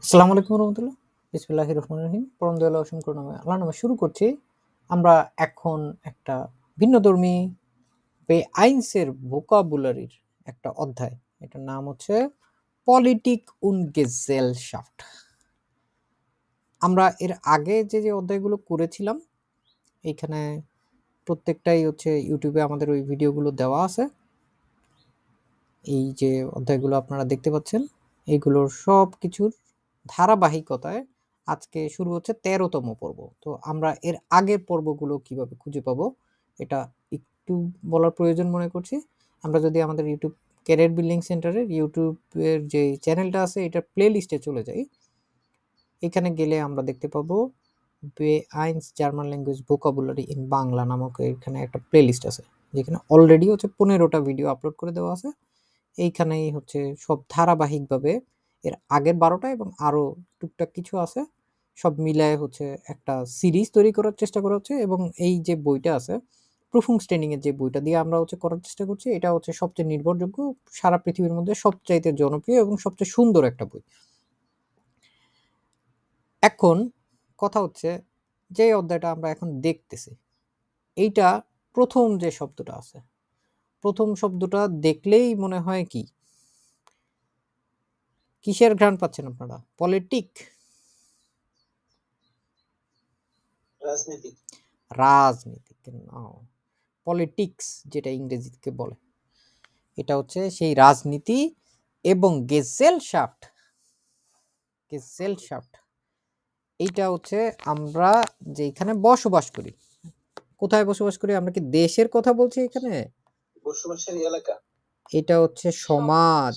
আসসালামু আলাইকুম রহমতুল্লাহ। বিসমিল্লাহির রহমানির রহিম। পরম দয়ালু অসীম করুণাময় আল্লাহর নামে শুরু করছি। আমরা এখন একটা ভিন্নধর্মী বেআইনসের ভোকাবুলারির একটা অধ্যায়। এটার নাম হচ্ছে পলিটিক উন গেজেলশাফট। আমরা এর আগে যে অধ্যায়গুলো করেছিলাম, এইখানে প্রত্যেকটাই হচ্ছে ইউটিউবে আমাদের ওই ভিডিওগুলো দেওয়া আছে। এই যে অধ্যায়গুলো আপনারা দেখতে পাচ্ছেন, এইগুলোর সব কিছুর ধারাবাহিকতায় আজকে শুরু হচ্ছে ১৩তম পর্ব। তো আমরা এর আগের পর্বগুলো কিভাবে খুঁজে পাবো এটা একটু বলার প্রয়োজন মনে করছি। আমরা যদি আমাদের ইউটিউব ক্যারিয়ার বিল্ডিং সেন্টারের ইউটিউবের যে চ্যানেলটা আছে এটার প্লে লিস্টে চলে যাই, এখানে গেলে আমরা দেখতে পাবো বেআইনস German language vocabulary in Bangla নামক এখানে একটা প্লে লিস্ট আছে, যেখানে অলরেডি হচ্ছে ১৫টা ভিডিও আপলোড করে দেওয়া আছে। এইখানেই হচ্ছে সব ধারাবাহিকভাবে এর আগের ১২টা এবং আরও টুকটাক কিছু আছে, সব মিলায়ে হচ্ছে একটা সিরিজ তৈরি করার চেষ্টা করা হচ্ছে। এবং এই যে বইটা আছে প্রুফুংস্টেনিং এর যে বইটা দিয়ে আমরা হচ্ছে করার চেষ্টা করছি, এটা হচ্ছে সবচেয়ে নির্ভরযোগ্য, সারা পৃথিবীর মধ্যে সবচাইতে জনপ্রিয় এবং সবচেয়ে সুন্দর একটা বই। এখন কথা হচ্ছে যে অধ্যায়টা আমরা এখন দেখতেছি, এইটা প্রথম যে শব্দটা আছে, প্রথম শব্দটা দেখলেই মনে হয় কি, কিসের ঘ্রাণ পাচ্ছেন আপনারা? পলিটিক, রাজনীতি, রাজনীতিক নাও, পলিটিক্স যেটা ইংরেজিতে বলে, এটা হচ্ছে সেই রাজনীতি। এবং গেজেলশাফট, গেজেলশাফট এইটা হচ্ছে আমরা যেখানে বসবাস করি। কোথায় বসবাস করি? আমরা কি দেশের কথা বলছি এখানে? বসবাসের এলাকা, এটা হচ্ছে সমাজ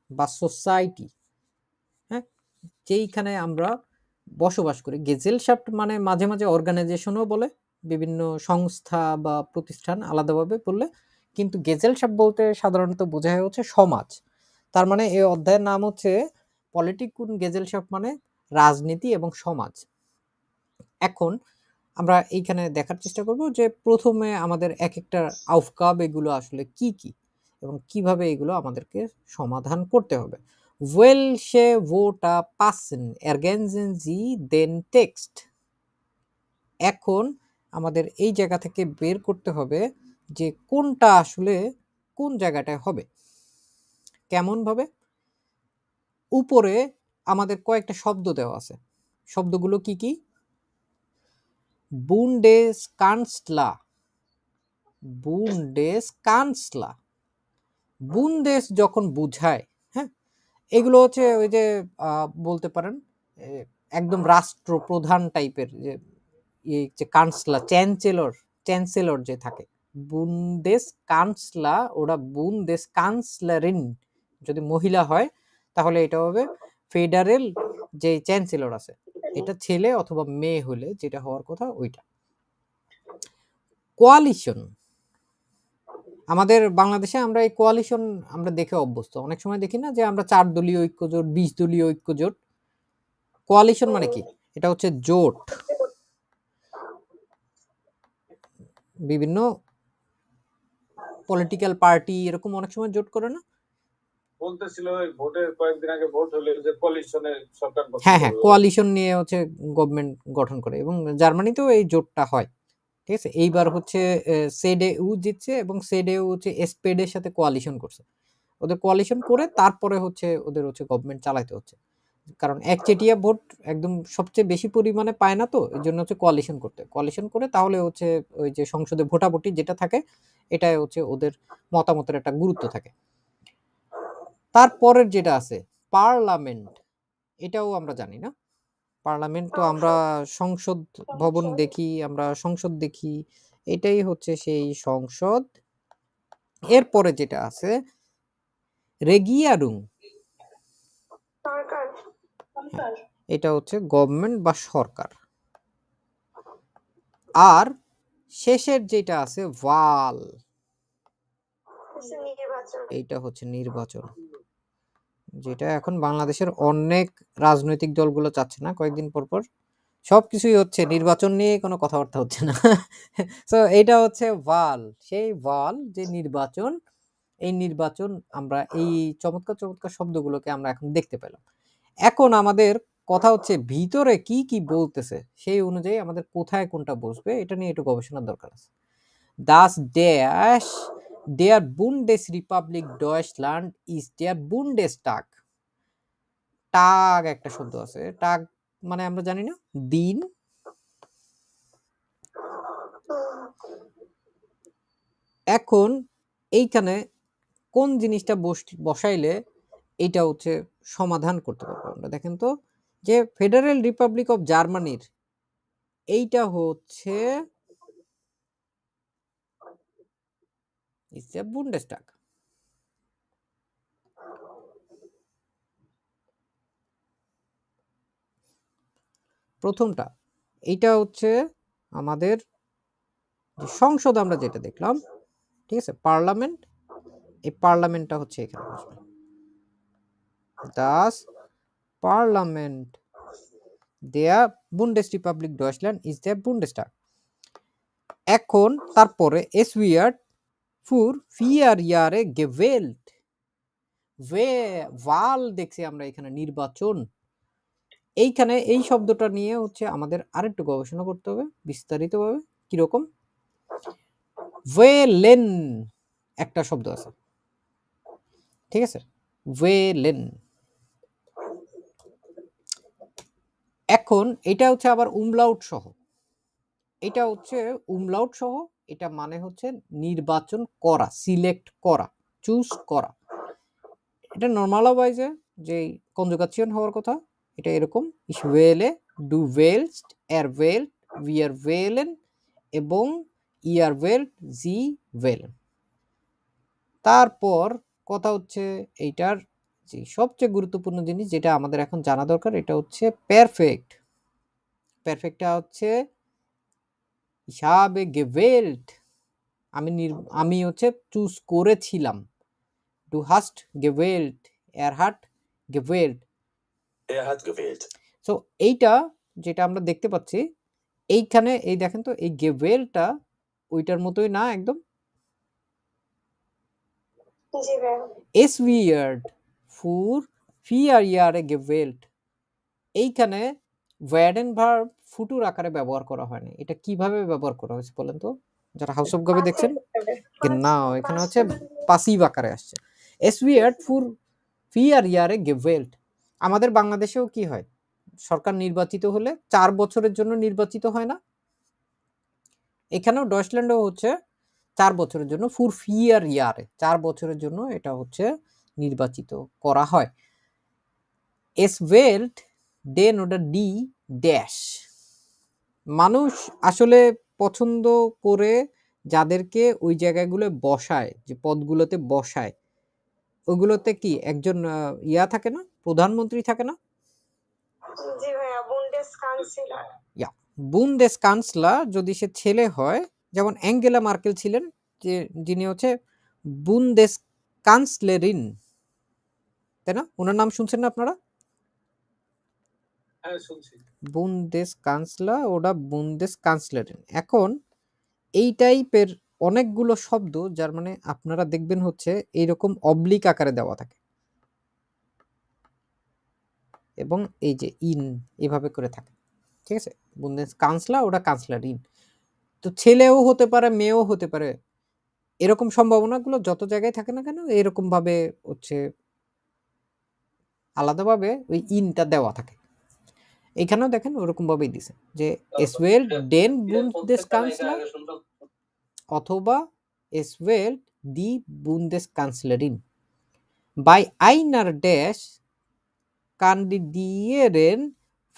বা সোসাইটি, হ্যাঁ, যেইখানে আমরা বসবাস করি। গেজেলশাফট মানে মাঝে মাঝে অর্গানাইজেশনও বলে, বিভিন্ন সংস্থা বা প্রতিষ্ঠান আলাদাভাবে বললে, কিন্তু গেজেলশাফট বলতে সাধারণত বোঝায় হচ্ছে সমাজ। তার মানে এই অধ্যায়ের নাম হচ্ছে পলিটিক উন গেজেলশাফট, মানে রাজনীতি এবং সমাজ। এখন আমরা এইখানে দেখার চেষ্টা করব যে প্রথমে আমাদের এক একটা আউফকাব এগুলো আসলে কি কি এবং কিভাবে এগুলো আমাদেরকে সমাধান করতে হবে। ওয়েলশে ভোটা পাসেন এরগেনজেন জি দেন টেক্সট। এখন আমাদের এই জায়গা থেকে বের করতে হবে যে কোনটা আসলে কোন জায়গাটায় হবে। কেমন ভাবে? উপরে আমাদের কয়েকটা শব্দ দেওয়া আছে, শব্দগুলো কি কি? Bundes কানস্টলা, Bundes কানসলা। বুন্দেশ যখন বুঝায়, হ্যাঁ, এগুলো হচ্ছে ওই যে বলতে পারেন এ, একদম রাষ্ট্রপ্রধান টাইপের যে যে কানসলা, চ্যান্সেলর, চ্যান্সেলর যে থাকে, বুন্দেশ কানসলা, ওরা বুন্দেশ কানসলারিন যদি মহিলা হয় তাহলে এটা হবে ফেডারেল যে চ্যান্সেলর আছে, এটা ছেলে অথবা মেয়ে হলে যেটা হওয়ার কথা ওইটা। কোয়ালিশন, আমাদের বাংলাদেশে আমরা এই কোয়ালিশন আমরা দেখে অভ্যস্ত। অনেক সময় দেখি না যে আমরা ৪ দলীয় ঐক্যজোট, ২০ দলীয় ঐক্যজোট। কোয়ালিশন মানে কি? এটা হচ্ছে জোট, বিভিন্ন পলিটিক্যাল পার্টি এরকম অনেক সময় জোট করে না? বলতেছিল ওই ভোটের কয়েকদিন আগে ভোট হলে যে কোয়ালিশনের সরকার গঠন হ্যাঁ হ্যাঁ, করবে। কোয়ালিশন নিয়ে হচ্ছে গভর্নমেন্ট গঠন করে, এবং জার্মানিতেও এই জোটটা হয়। ঠিক আছে, এইবার হচ্ছে সেডেউ জিতছে এবং সেডেউ হচ্ছে এসপেডের সাথে কোয়ালিশন করছে। ওদের কোয়ালিশন করে তারপরে হচ্ছে ওদের হচ্ছে গভর্নমেন্ট চালাইতে হচ্ছে, কারণ একচেটিয়া ভোট একদম সবচেয়ে বেশি পরিমাণে পায় না, তো এই জন্য হচ্ছে কোয়ালিশন করতে, কোয়ালিশন করে তাহলে হচ্ছে ওই যে সংসদে ভোটাভুটি যেটা থাকে এটাই হচ্ছে ওদের মতামতের একটা গুরুত্ব থাকে। তারপরের যেটা আছে পার্লামেন্ট, এটাও আমরা জানি না। পার্লামেন্ট তো আমরা সংসদ ভবন দেখি, আমরা সংসদ দেখি, এটাই হচ্ছে সেই সংসদ। এরপরে যেটা আছে রেগিয়ারুং, এটা হচ্ছে গভর্নমেন্ট বা সরকার। আর শেষের যেটা আছে ওয়াল, এইটা হচ্ছে নির্বাচন, যেটা এখন বাংলাদেশের অনেক রাজনৈতিক দলগুলো চাচ্ছে না, কয়েকদিন পর পর সবকিছুই হচ্ছে নির্বাচন নিয়ে কোনো কথাবার্তা হচ্ছে না। সো এইটা হচ্ছে ওয়াল, সেই ওয়াল যে নির্বাচন, এই নির্বাচন আমরা এই চমৎকার চমৎকার শব্দগুলোকে আমরা এখন দেখতে পেলাম। এখন আমাদের কথা হচ্ছে ভিতরে কি কি বলতেছে সেই অনুযায়ী আমাদের কোথায় কোনটা বসবে এটা নিয়ে একটু গবেষণার দরকার আছে। Das Dash der Bundesrepublik Deutschland ist der Bundestag. টাগ একটা শব্দ আছে, টাগ মানে আমরা জানি না দিন। এখন এইখানে কোন জিনিসটা বসাইলে এইটা হচ্ছে সমাধান করতে পারবো আমরা। দেখেন তো যে ফেডারেল রিপাবলিক অফ জার্মানির এইটা হচ্ছে বুন্ডেসটাগ। প্রথমটা এইটা হচ্ছে আমাদের সংসদ, আমরা যেটা দেখলাম, ঠিক আছে, পার্লামেন্ট। এই পার্লামেন্টটা হচ্ছে এখানে বসবে। Das parliament der Bundesrepublik Deutschland ist der Bundestag. এখন তারপরে es wird für 4 Jahre gewählt. ওয়াল দেখছি আমরা এখানে নির্বাচন। এইখানে এই শব্দটা নিয়ে হচ্ছে আমাদের আরেকটু গবেষণা করতে হবে বিস্তারিতভাবে। কিরকম? ওয়েলেন একটা শব্দ আছে, ঠিক আছে, ওয়েলেন। এখন এটা হচ্ছে আবার উমলাউট সহ, এটা হচ্ছে উমলাউট সহ। এটা মানে হচ্ছে নির্বাচন করা, সিলেক্ট করা, চুজ করা। এটা নর্মালাইজে যে কনজুগেশন হওয়ার কথা এটা এরকম, ich wähle, du wählst, er wählt, wir wählen এবং ihr wählt, sie wählen। তারপর কথা হচ্ছে এইটার যে সবচেয়ে গুরুত্বপূর্ণ জিনিস যেটা আমাদের এখন জানা দরকার, এটা হচ্ছে পারফেক্ট। পারফেক্টটা হচ্ছে ich habe gewählt, আমি হচ্ছে চুজ করেছিলাম। Du hast gewählt, er hat gewählt, er hat gewählt। So এইটা যেটা আমরা দেখতে পাচ্ছি এইখানে, এই দেখেন তো এই gewählটা ওইটার মতোই না একদম। জি ভাই, es wird für 4 Jahre gewählt, এইখানে werden verb ফুটুর আকারে ব্যবহার করা হয়নি। এটা কিভাবে ব্যবহার করা হয়েছে বলেন তো, যারা হাউস অফ গাবে দেখছেন? না, এখানে হচ্ছে পাসিভ আকারে আসছে। es wird für 4 Jahre gewählt। আমাদের বাংলাদেশেও কি হয়, সরকার নির্বাচিত হলে 4 বছরের জন্য নির্বাচিত হয় না? এখানেও ডয়েচল্যান্ডেও হচ্ছে 4 বছরের জন্য, für 4 Jahre 4 বছরের জন্য এটা হচ্ছে নির্বাচিত করা হয়। es wählt den oder die dash. মানুষ আসলে পছন্দ করে যাদেরকে ওই জায়গাগুলো বসায়, যে পদগুলোতে বসায়, ওইগুলোতে কি একজন ইয়া থাকে না, প্রধানমন্ত্রী থাকে না? জি ভাইয়া, বুন্ডেস কাউন্সিলর। ইয়া, বুন্দেস কান্সলার যদি সে ছেলে হয়, যেমন অ্যাঙ্গেলা মার্কেল ছিলেন, যে যিনি হচ্ছে বুন্দেস কান্সলেরিন, তাই না? ওনার নাম শুনছেন না আপনারা? হ্যাঁ শুনছি। বুন্দেস কান্সলার, ওটা বুন্দেস কান্সলেরিন। এখন এই টাইপের অনেকগুলো শব্দ যার মানে আপনারা দেখবেন হচ্ছে এইরকম অবলিক আকারে দেওয়া থাকে এবং এই যে ইন এভাবে করে থাকে, ঠিক আছে। বুন্দেস কান্সলার, ওটা কান্সলারিন। তো ছেলেও হতে পারে, মেয়েও হতে পারে, এরকম সম্ভাবনাগুলো যত জায়গায় থাকে না কেন এরকম ভাবে হচ্ছে আলাদাভাবে ওই ইনটা দেওয়া থাকে। এখানেও দেখেন ওরকম ভাবেই দিছে যে es wählt den Bundeskanzler অথবা es wählt die Bundeskanzlerin. Bei einer Dash kandidieren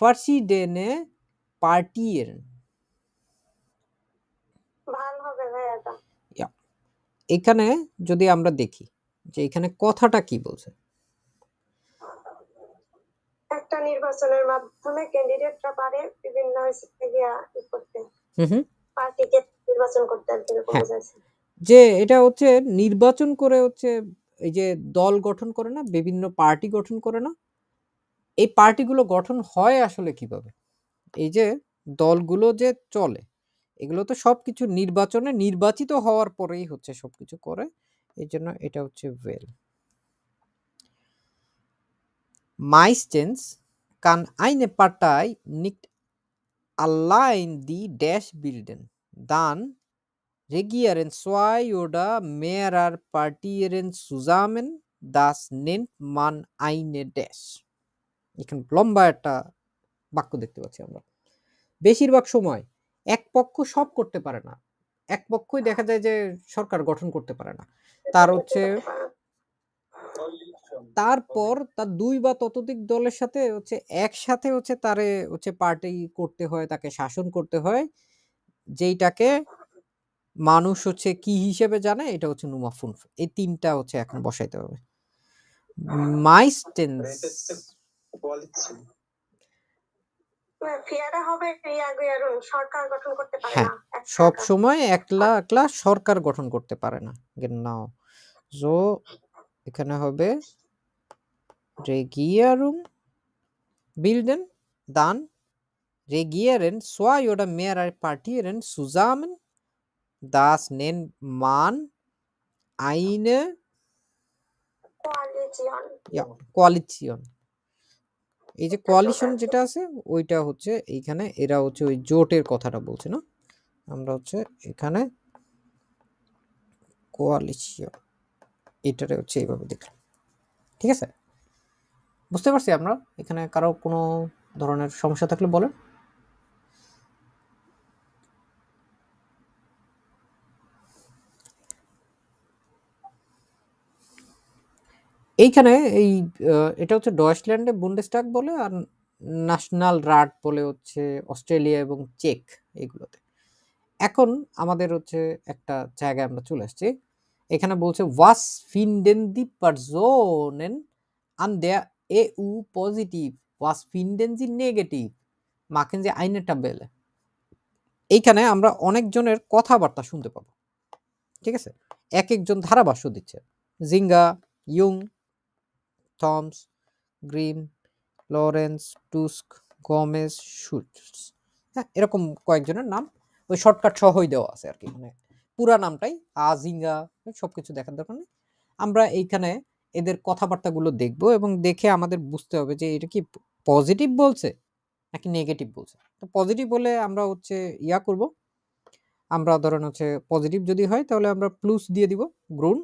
verschiedene Partien. ভালো হবে ভাইয়া এটা। Ja. এখানে যদি আমরা দেখি যে এখানে কথাটা কি বলছে, একটা নির্বাচনের মাধ্যমে ক্যান্ডিডেটরা পারে বিভিন্ন করতে, পার্টিকে নির্বাচন করতে আর কি হ্যাঁ। বোঝাচ্ছে। যে এটা হচ্ছে নির্বাচন করে হচ্ছে এই যে দল গঠন করে না, বিভিন্ন পার্টি গঠন করে না, এই পার্টিগুলো গঠন হয় আসলে কিভাবে? এই যে দলগুলো যে চলে এগুলো তো সবকিছু নির্বাচনে নির্বাচিত হওয়ার পরেই হচ্ছে সবকিছু করে, এই জন্য এটা হচ্ছে well. meistens kann eine Partei nicht allein die Dash bilden. Dann regieren zwei oder mehrere Partien zusammen. Das nennt man eine Dash. এখানে লম্বা একটা বাক্য দেখতে পাচ্ছি আমরা। বেশিরভাগ সময় এক পক্ষ সব করতে পারে না, এক পক্ষই দেখা যায় যে সরকার গঠন করতে পারে না, তার হচ্ছে তারপর তার ২ বা ততোধিক দলের সাথে হচ্ছে একসাথে হচ্ছে তারে হচ্ছে পার্টি করতে হয়, তাকে শাসন করতে হয়, যেইটাকে মানুষ হচ্ছে কি হিসেবে জানে, এটা হচ্ছে নুমা ফুনফ। এই ৩টা হচ্ছে এখন বসাইতে হবে। মাইস্টেন্স Koalition. ফিয়ারা হবে রিয়াগুয়ারুন সরকার গঠন করতে পারে হ্যাঁ, না সব সময় একলা একলা সরকার গঠন করতে পারে না। নাও সো এখানে হবে Regierung bilden, dann regieren zwei oder mehrere Partien zusammen. Das nennt man eine Koalition. এই যে কোয়ালিশন যেটা আছে ওইটা হচ্ছে এইখানে এরা হচ্ছে ওই জোটের কথাটা বলছে না, আমরা হচ্ছে এখানে কোয়ালিশন এটারে হচ্ছে এইভাবে দেখলাম। ঠিক আছে, বুঝতে পারছি আমরা। এখানে কারো কোনো ধরনের সমস্যা থাকলে বলেন। এইখানে এই এটা হচ্ছে ডয়েচল্যান্ডে বুন্ডেস্টাগ বলে, আর ন্যাশনাল রাট বলে হচ্ছে অস্ট্রেলিয়া এবং চেক এগুলোতে। এখন আমাদের হচ্ছে একটা জায়গায় আমরা চলে আসছি, এখানে বলছে was finden die Personen an der EU positiv, was finden sie negativ, machen sie eine Tabelle। এইখানে আমরা অনেকজনের কথাবার্তা শুনতে পাবো। ঠিক আছে, এক একজন ধারাভাষ্য দিচ্ছে, জিঙ্গা, Young, Toms, Grimm, Lawrence, Tusk, Gomez, শুটস, হ্যাঁ এরকম কয়েকজনের নাম ওই শর্টকাট সহই দেওয়া আছে আর কি, মানে পুরা নামটাই আজিঙ্গা সবকিছু দেখার দরকার নেই। আমরা এইখানে এদের কথাবার্তাগুলো দেখব এবং দেখে আমাদের বুঝতে হবে যে এটা কি পজিটিভ বলছে নাকি নেগেটিভ বলছে। তো পজিটিভ বলে আমরা হচ্ছে ইয়া করব, আমরা ধরেন হচ্ছে পজিটিভ যদি হয় তাহলে আমরা প্লাস দিয়ে দিব গ্রুন,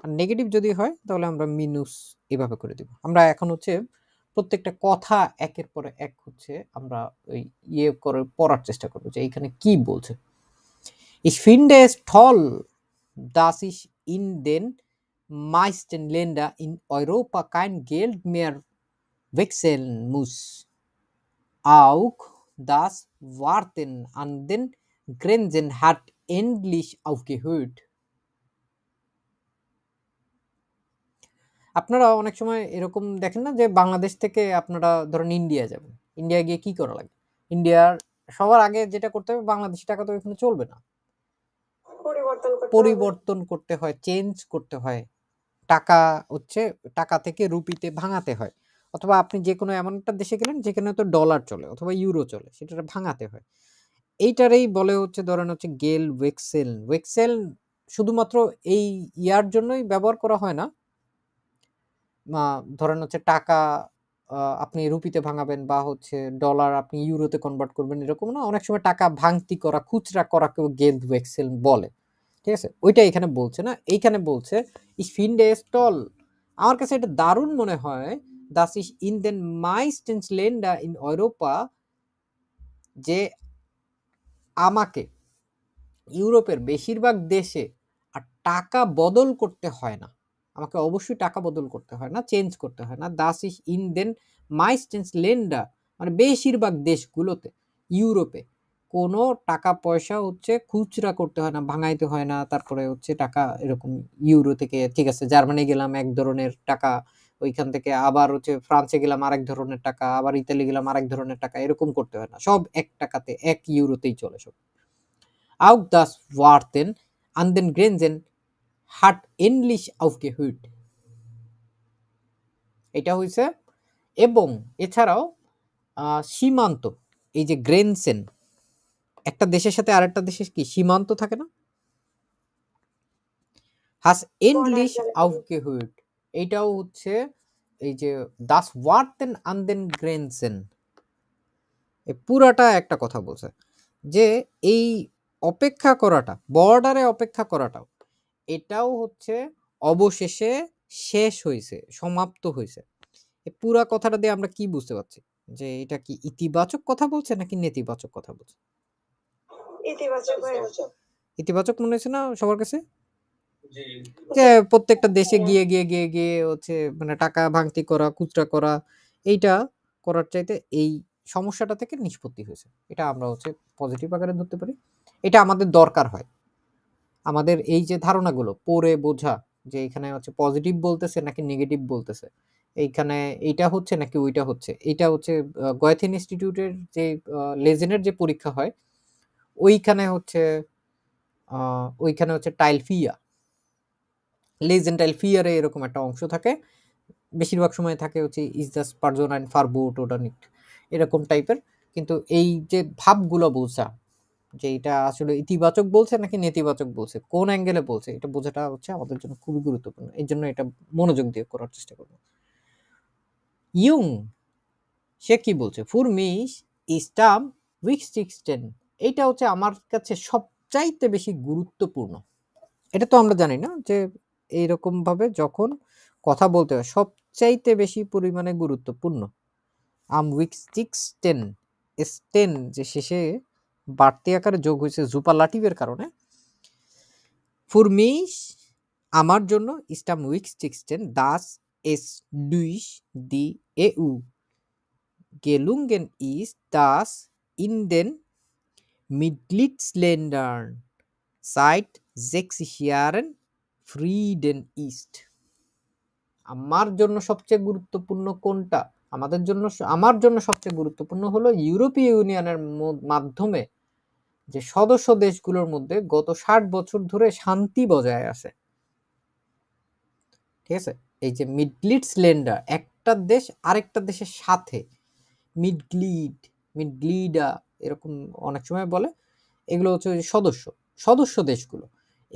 আর নেগেটিভ যদি হয় তাহলে আমরা মিনুস এভাবে করে দিব। আমরা এখন হচ্ছে প্রত্যেকটা কথা একের পরে এক হচ্ছে আমরা ওই ইয়ে করে পড়ার চেষ্টা করব যে এইখানে কি বলছে। Ich finde es toll, dass ich in den meisten Ländern in Europa kein Geld mehr wechseln muss. Auch das Warten an den Grenzen hat endlich aufgehört. আপনারা অনেক সময় এরকম দেখেন না যে বাংলাদেশ থেকে আপনারা ধরেন ইন্ডিয়া যাবেন, ইন্ডিয়া গিয়ে কি করা লাগে, ইন্ডিয়ার সবার আগে যেটা করতে হবে বাংলাদেশি টাকা তো এখানে চলবে না, পরিবর্তন করতে হয়, চেঞ্জ করতে হয়, টাকা হচ্ছে টাকা থেকে রুপিতে ভাঙাতে হয়, অথবা আপনি যে কোনো এমন একটা দেশে গেলেন যেখানে তো ডলার চলে অথবা ইউরো চলে, সেটা ভাঙাতে হয়। এইটারই বলে হচ্ছে ধরেন হচ্ছে গেল ওয়েক্সেল। ওয়েক্সেল শুধুমাত্র এই ইয়ার জন্যই ব্যবহার করা হয় না, ধরেন হচ্ছে টাকা আপনি রুপিতে ভাঙাবেন বা হচ্ছে ডলার আপনি ইউরোতে কনভার্ট করবেন এরকম না, অনেক সময় টাকা ভাঙতি করা, খুচরা করাকেও গেল্ড ওয়েক্সেল বলে। ঠিক আছে, ওইটা এখানে বলছে না, এইখানে বলছে ich finde es toll, আমার কাছে এটা দারুণ মনে হয়, dass ich in den meisten Länder in Europa, যে আমাকে ইউরোপের বেশিরভাগ দেশে আর টাকা বদল করতে হয় না, আমাকে অবশ্যই টাকা বদল করতে হয় না, চেঞ্জ করতে হয় না। das ich in den meisten Länder মানে বেশিরভাগ দেশগুলোতে ইউরোপে কোনো টাকা পয়সা হচ্ছে খুচরা করতে হয় না, ভাঙাইতে হয় না, তারপরে হচ্ছে টাকা এরকম ইউরো থেকে, ঠিক আছে জার্মানি গেলাম এক ধরনের টাকা, ওইখান থেকে আবার হচ্ছে ফ্রান্সে গেলাম আরেক ধরনের টাকা, আবার ইতালি গেলাম আরেক ধরনের টাকা, এরকম করতে হয় না, সব এক টাকাতে এক ইউরোতেই চলে সব। Auch das Warten an den Grenzen hat endlich aufgehört. এটা হইছে। এবং এছাড়াও সীমান্ত, এই যে গ্রেনসেন, একটা দেশের সাথে আরেকটা দেশের কি সীমান্ত থাকে না, has endlich aufgehört, এটাও হচ্ছে এই যে দাস ওয়ার্তেন আনদেন গ্রেনসেন, এই পুরাটা একটা কথা বলছে যে এই অপেক্ষা করাটা, বর্ডারে অপেক্ষা করাটাও, এটাও হচ্ছে অবশেষে শেষ হয়েছে, সমাপ্ত হয়েছে। এই পুরা কথাটা দিয়ে আমরা কি বুঝতে পারছি, যে এটা কি ইতিবাচক কথা বলছে নাকি নেতিবাচক কথা বলছে? ইতিবাচক ভাইয়া। ইতিবাচক মনে হচ্ছে না সবার কাছে? জি যে প্রত্যেকটা দেশে গিয়ে গিয়ে গিয়ে গিয়ে হচ্ছে মানে টাকা ভাঙতি করা, খুচরা করা, এইটা করার চাইতে এই সমস্যাটা থেকে নিষ্পত্তি হয়েছে, এটা আমরা হচ্ছে পজিটিভ আকারে ধরতে পারি। এটা আমাদের দরকার হয়, আমাদের এই যে ধারণাগুলো পড়ে বোঝা, যে এখানে হচ্ছে পজিটিভ বলতেছে নাকি নেগেটিভ বলতেছে, এইখানে এইটা হচ্ছে নাকি ওইটা হচ্ছে। এইটা হচ্ছে গয়েথেন ইনস্টিটিউটের যে লেজেনের যে পরীক্ষা হয়, ওইখানে হচ্ছে টাইলফিয়া, লেজেন টাইলফিয়ারে এরকম একটা অংশ থাকে, বেশিরভাগ সময় থাকে হচ্ছে ইজ জাস্ট পারজন অ্যান্ড ফারবোট ওটা নিট, এরকম টাইপের। কিন্তু এই যে ভাবগুলো বোঝা, যে এটা আসলে ইতিবাচক বলছে নাকি নেতিবাচক বলছে, কোন অ্যাঙ্গেলে বলছে, এটা বোঝাটা হচ্ছে আমাদের জন্য খুবই গুরুত্বপূর্ণ। এই জন্য এটা মনোযোগ দিয়ে করার চেষ্টা করব। ইয়ং সে কি বলছে, ফুর মিস ইস্টাম উইক্সটিক্সটেন, এইটা হচ্ছে আমার কাছে সবচাইতে বেশি গুরুত্বপূর্ণ। এটা তো আমরা জানি না যে এইরকম ভাবে যখন কথা বলতে হয় সবচাইতে বেশি পরিমাণে গুরুত্বপূর্ণ। আম উইক্সটিক্সটেন, স্টেন যে শেষে বাড়তি আকারে যোগ হয়েছে জুপারলাটিভের কারণে। ফুর মিস আমার জন্য ইস্টাম উইক্সটিক্সটেন Das S ডুইস the EU gelungen ist, das in den Mitgliedsländern seit 6 Jahren Frieden ist. আমার জন্য সবচেয়ে গুরুত্বপূর্ণ কোনটা? আমার জন্য সবচেয়ে গুরুত্বপূর্ণ হলো ইউরোপীয় ইউনিয়নের মাধ্যমে যে সদস্য দেশগুলোর মধ্যে গত 60 বছর ধরে শান্তি বজায় আছে। ঠিক আছে, এই যে মিডগ্লিডসল্যান্ডার, একটা দেশ আরেকটা দেশের সাথে, মিডগ্লিডা এরকম অনেক সময় বলে, এগুলো হচ্ছে সদস্য দেশগুলো,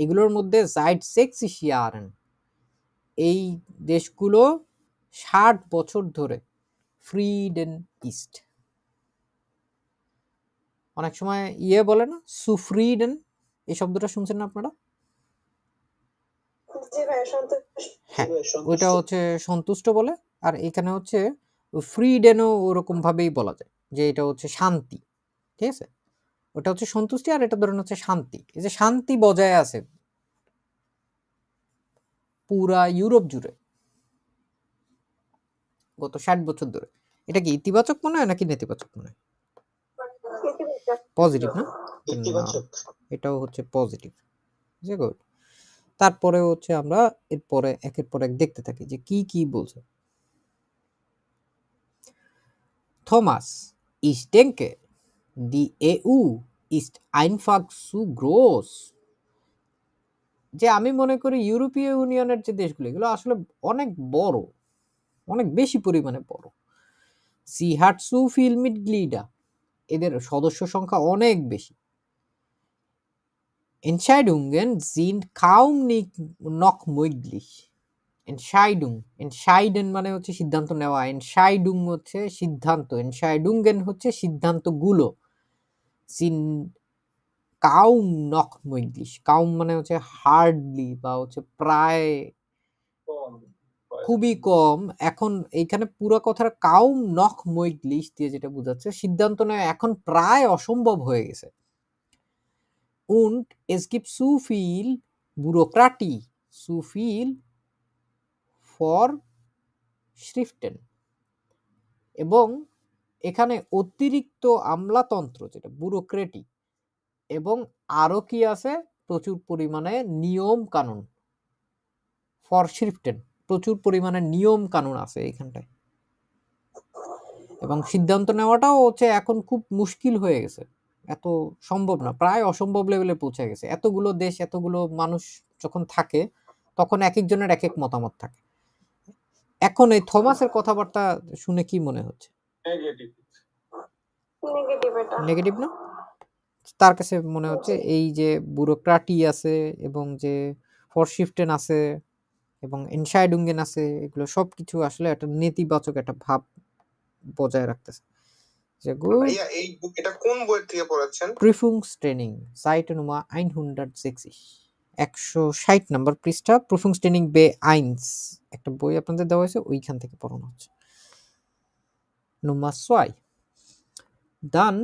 এগুলোর মধ্যে সাইড সেক্সিশিয়ারেন, এই দেশগুলো 60 বছর ধরে ফ্রিডেন ইস্ট, অনেক সময় বলে না সুফ্রিডেন, এই শব্দটা শুনছেন না আপনারা? জি ভাইয়া, সন্তুষ্ট। হ্যাঁ, ওইটা হচ্ছে সন্তুষ্ট বলে। আর এখানে হচ্ছে ফ্রিডেনও ওরকম ভাবেই বলা যায়, যে এটা হচ্ছে শান্তি। ঠিক আছে, ওটা হচ্ছে সন্তুষ্টি, আর এটা ধরেন হচ্ছে শান্তি। এই যে শান্তি বজায় আছে পুরা ইউরোপ জুড়ে গত 60 বছর ধরে, এটা কি ইতিবাচক মনে হয় নাকি নেতিবাচক মনে হয়? ইতিবাচক। পজিটিভ না? ইতিবাচক। এটাও হচ্ছে পজিটিভ। গুড। তারপরে হচ্ছে আমরা এরপরে একের পর এক দেখতে থাকি যে কি কি বলছে। Thomas, ich denke, die EU ist einfach zu groß. যে আমি মনে করি ইউরোপীয় ইউনিয়নের যে দেশগুলো, এগুলো আসলে অনেক বড়, অনেক বেশি পরিমাণে বড়। Sie hat zu viel Mitglieder, এদের সদস্য সংখ্যা অনেক বেশি। Entscheidungen sind kaum noch möglich. Entscheiden মানে হচ্ছে সিদ্ধান্ত নেওয়া, Entscheidung হচ্ছে সিদ্ধান্ত, Entscheidungen হচ্ছে সিদ্ধান্তগুলো, sind kaum noch möglich, kaum মানে হচ্ছে হার্ডলি বা হচ্ছে প্রায়, কম খুবই কম। এখন এইখানে পুরো কথাটা কাউম নখ möglich দিয়ে যেটা বোঝাচ্ছে, সিদ্ধান্ত নেওয়া এখন প্রায় অসম্ভব হয়ে গেছে। Und es gibt zu viel Bürokratie, zu viel Vorschriften, এবং এখানে অতিরিক্ত আমলাতন্ত্র যেটা ব্যুরোক্রেটি, এবং আরো কি আছে, প্রচুর পরিমাণে নিয়ম কানুন, ফরশিফটেন, প্রচুর পরিমাণে নিয়ম কানুন আছে এইখানটায়। এবং সিদ্ধান্ত নেওয়াটাও হচ্ছে এখন খুব মুশকিল হয়ে গেছে, এত সম্ভব না, প্রায় অসম্ভব লেভেলে পৌঁছে গেছে। এতগুলো দেশ, এতগুলো মানুষ যখন থাকে, তখন এক একজনের এক এক মতামত থাকে। এখন এই থমাসের কথাবার্তা শুনে কি মনে হচ্ছে? নেগেটিভ। নেগেটিভ এটা। নেগেটিভ না? তার কাছে মনে হচ্ছে এই যে ব্যুরোক্রাটি আছে এবং যে ফরশিফটেন আছে এবং এনশাইডুঙ্গেন আছে, এগুলো সবকিছু আসলে একটা নেতিবাচক একটা ভাব বজায় রাখতেছে। যে গুড ভাইয়া এই এটা কোন বই থেকে পড়াচ্ছেন? Prüfungstraining Seite Nummer 160 160 নম্বর পৃষ্ঠা Prüfungstraining B1 একটা বই আপনাদের দেওয়া হয়েছে, ওইখান থেকে পড়ানো হচ্ছে। Nummer 2 Dann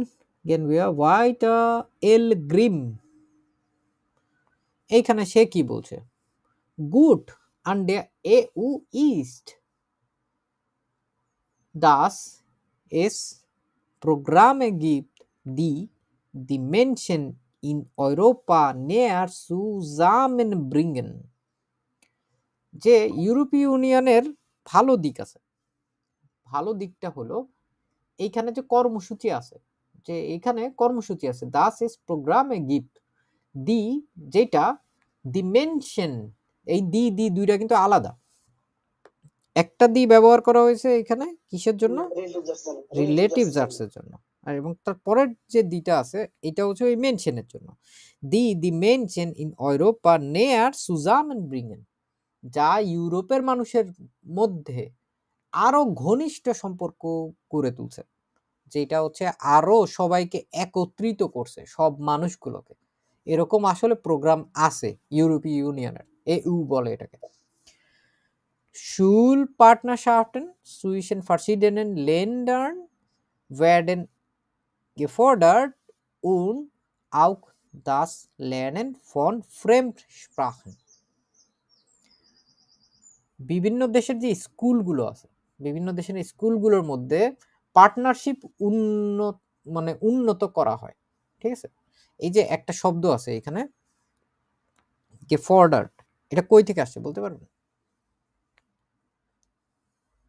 gehen wir weiter El Grimm, এইখানে সে কি বলছে? Gut an der EU ist, dass es Programme gibt, die die Menschen in Europa näher zusammenbringen. যে ইউরোপীয় ইউনিয়নের ভালো দিক আছে। ভালো দিকটা হলো এইখানে যে কর্মসূচি আছে, যে এইখানে কর্মসূচি আছে দাস ইস প্রোগ্রামে গিফট দি, যেটা ডিমেনশন, এই দি দি দুইটা কিন্তু আলাদা। একটা দি ব্যবহার করা হয়েছে এখানে কিসের জন্য? রিলেটিভ জার্সের জন্য। আর এবং তার পরের যে দিটা আছে এটা হচ্ছে ওই মেনশনের জন্য। দি মেনশন ইন ইউরোপা নেয়ার সুজামেনব্রিঙ্গেন, যা ইউরোপের মানুষের মধ্যে আরো ঘনিষ্ঠ সম্পর্ক করে তুলছে, যেটা হচ্ছে আরো সবাইকে একত্রিত করছে, সব মানুষগুলোকে। এরকম আসলে প্রোগ্রাম আছে ইউরোপীয় ইউনিয়নের, EU বলে এটাকে। Schulpartnerschaften zwischen verschiedenen Ländern werden gefordert und auch das Lernen von Fremdsprachen. বিভিন্ন দেশের যে স্কুলগুলো আছে, বিভিন্ন দেশের স্কুলগুলোর মধ্যে পার্টনারশিপ উন্নত করা হয়, ঠিক আছে? এই যে একটা শব্দ আছে এখানে gefordert, এটা কই থেকে আসছে বলতে পারবেন?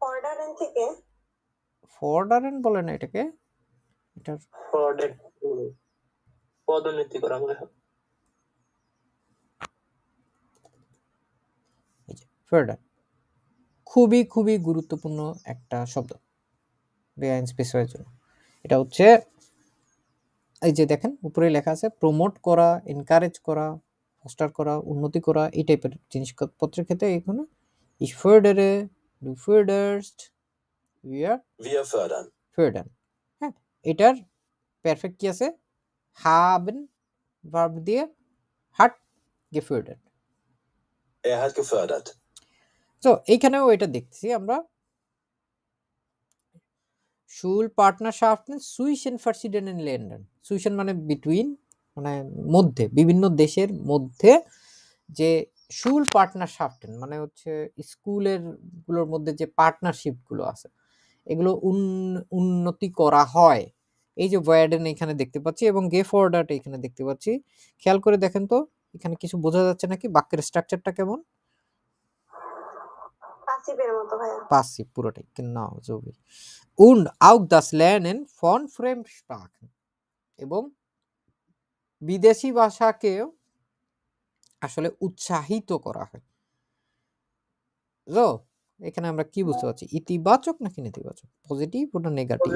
ফরডারেন থেকে। ফরডারেন বলে না এটাকে, এটার পদোন্নতি করা মনে হয়। এই যে ফরডার খুবই খুবই গুরুত্বপূর্ণ একটা শব্দ বেআইন স্পেসিফাইয়ের জন্য। এটা হচ্ছে এই যে দেখেন উপরে লেখা আছে প্রমোট করা, এনকারেজ করা, ফস্টার করা, উন্নতি করা, এই টাইপের জিনিসপত্রের ক্ষেত্রে এখানে ich fördere, du förderst, wir fördern. fördern। হ্যাঁ, এটার পারফেক্ট কি আছে? haben verb দিয়ে hat gefördert, hat gefördert. তো এইখানেও এটা দেখতেছি আমরা Schulpartnerschaften zwischen verschiedenen Ländern, zwischen মানে বিটুইন, মানে মধ্যে, বিভিন্ন দেশের মধ্যে যে Schulpartnerschaften মানে হচ্ছে স্কুলের গুলোর মধ্যে যে পার্টনারশিপ গুলো আছে এগুলো উন্নতি করা হয়। এই যে ওয়ার্ডেন এখানে দেখতে পাচ্ছি এবং gefordert এখানে দেখতে পাচ্ছি। খেয়াল করে দেখেন তো এখানে কিছু বোঝা যাচ্ছে নাকি? বাক্যের স্ট্রাকচারটা কেমন? পাসিভের মতো ভাইয়া। পাসিভ পুরোটাই, genau so wie und auch das Lernen von Fremdsprachen, এবং বিদেশি ভাষাকেও আসলে উৎসাহিত করা হয়। তো এখানে আমরা কি বুঝতে পারছি? ইতিবাচক নাকি নেতিবাচক? পজিটিভ ওটা নেগেটিভ?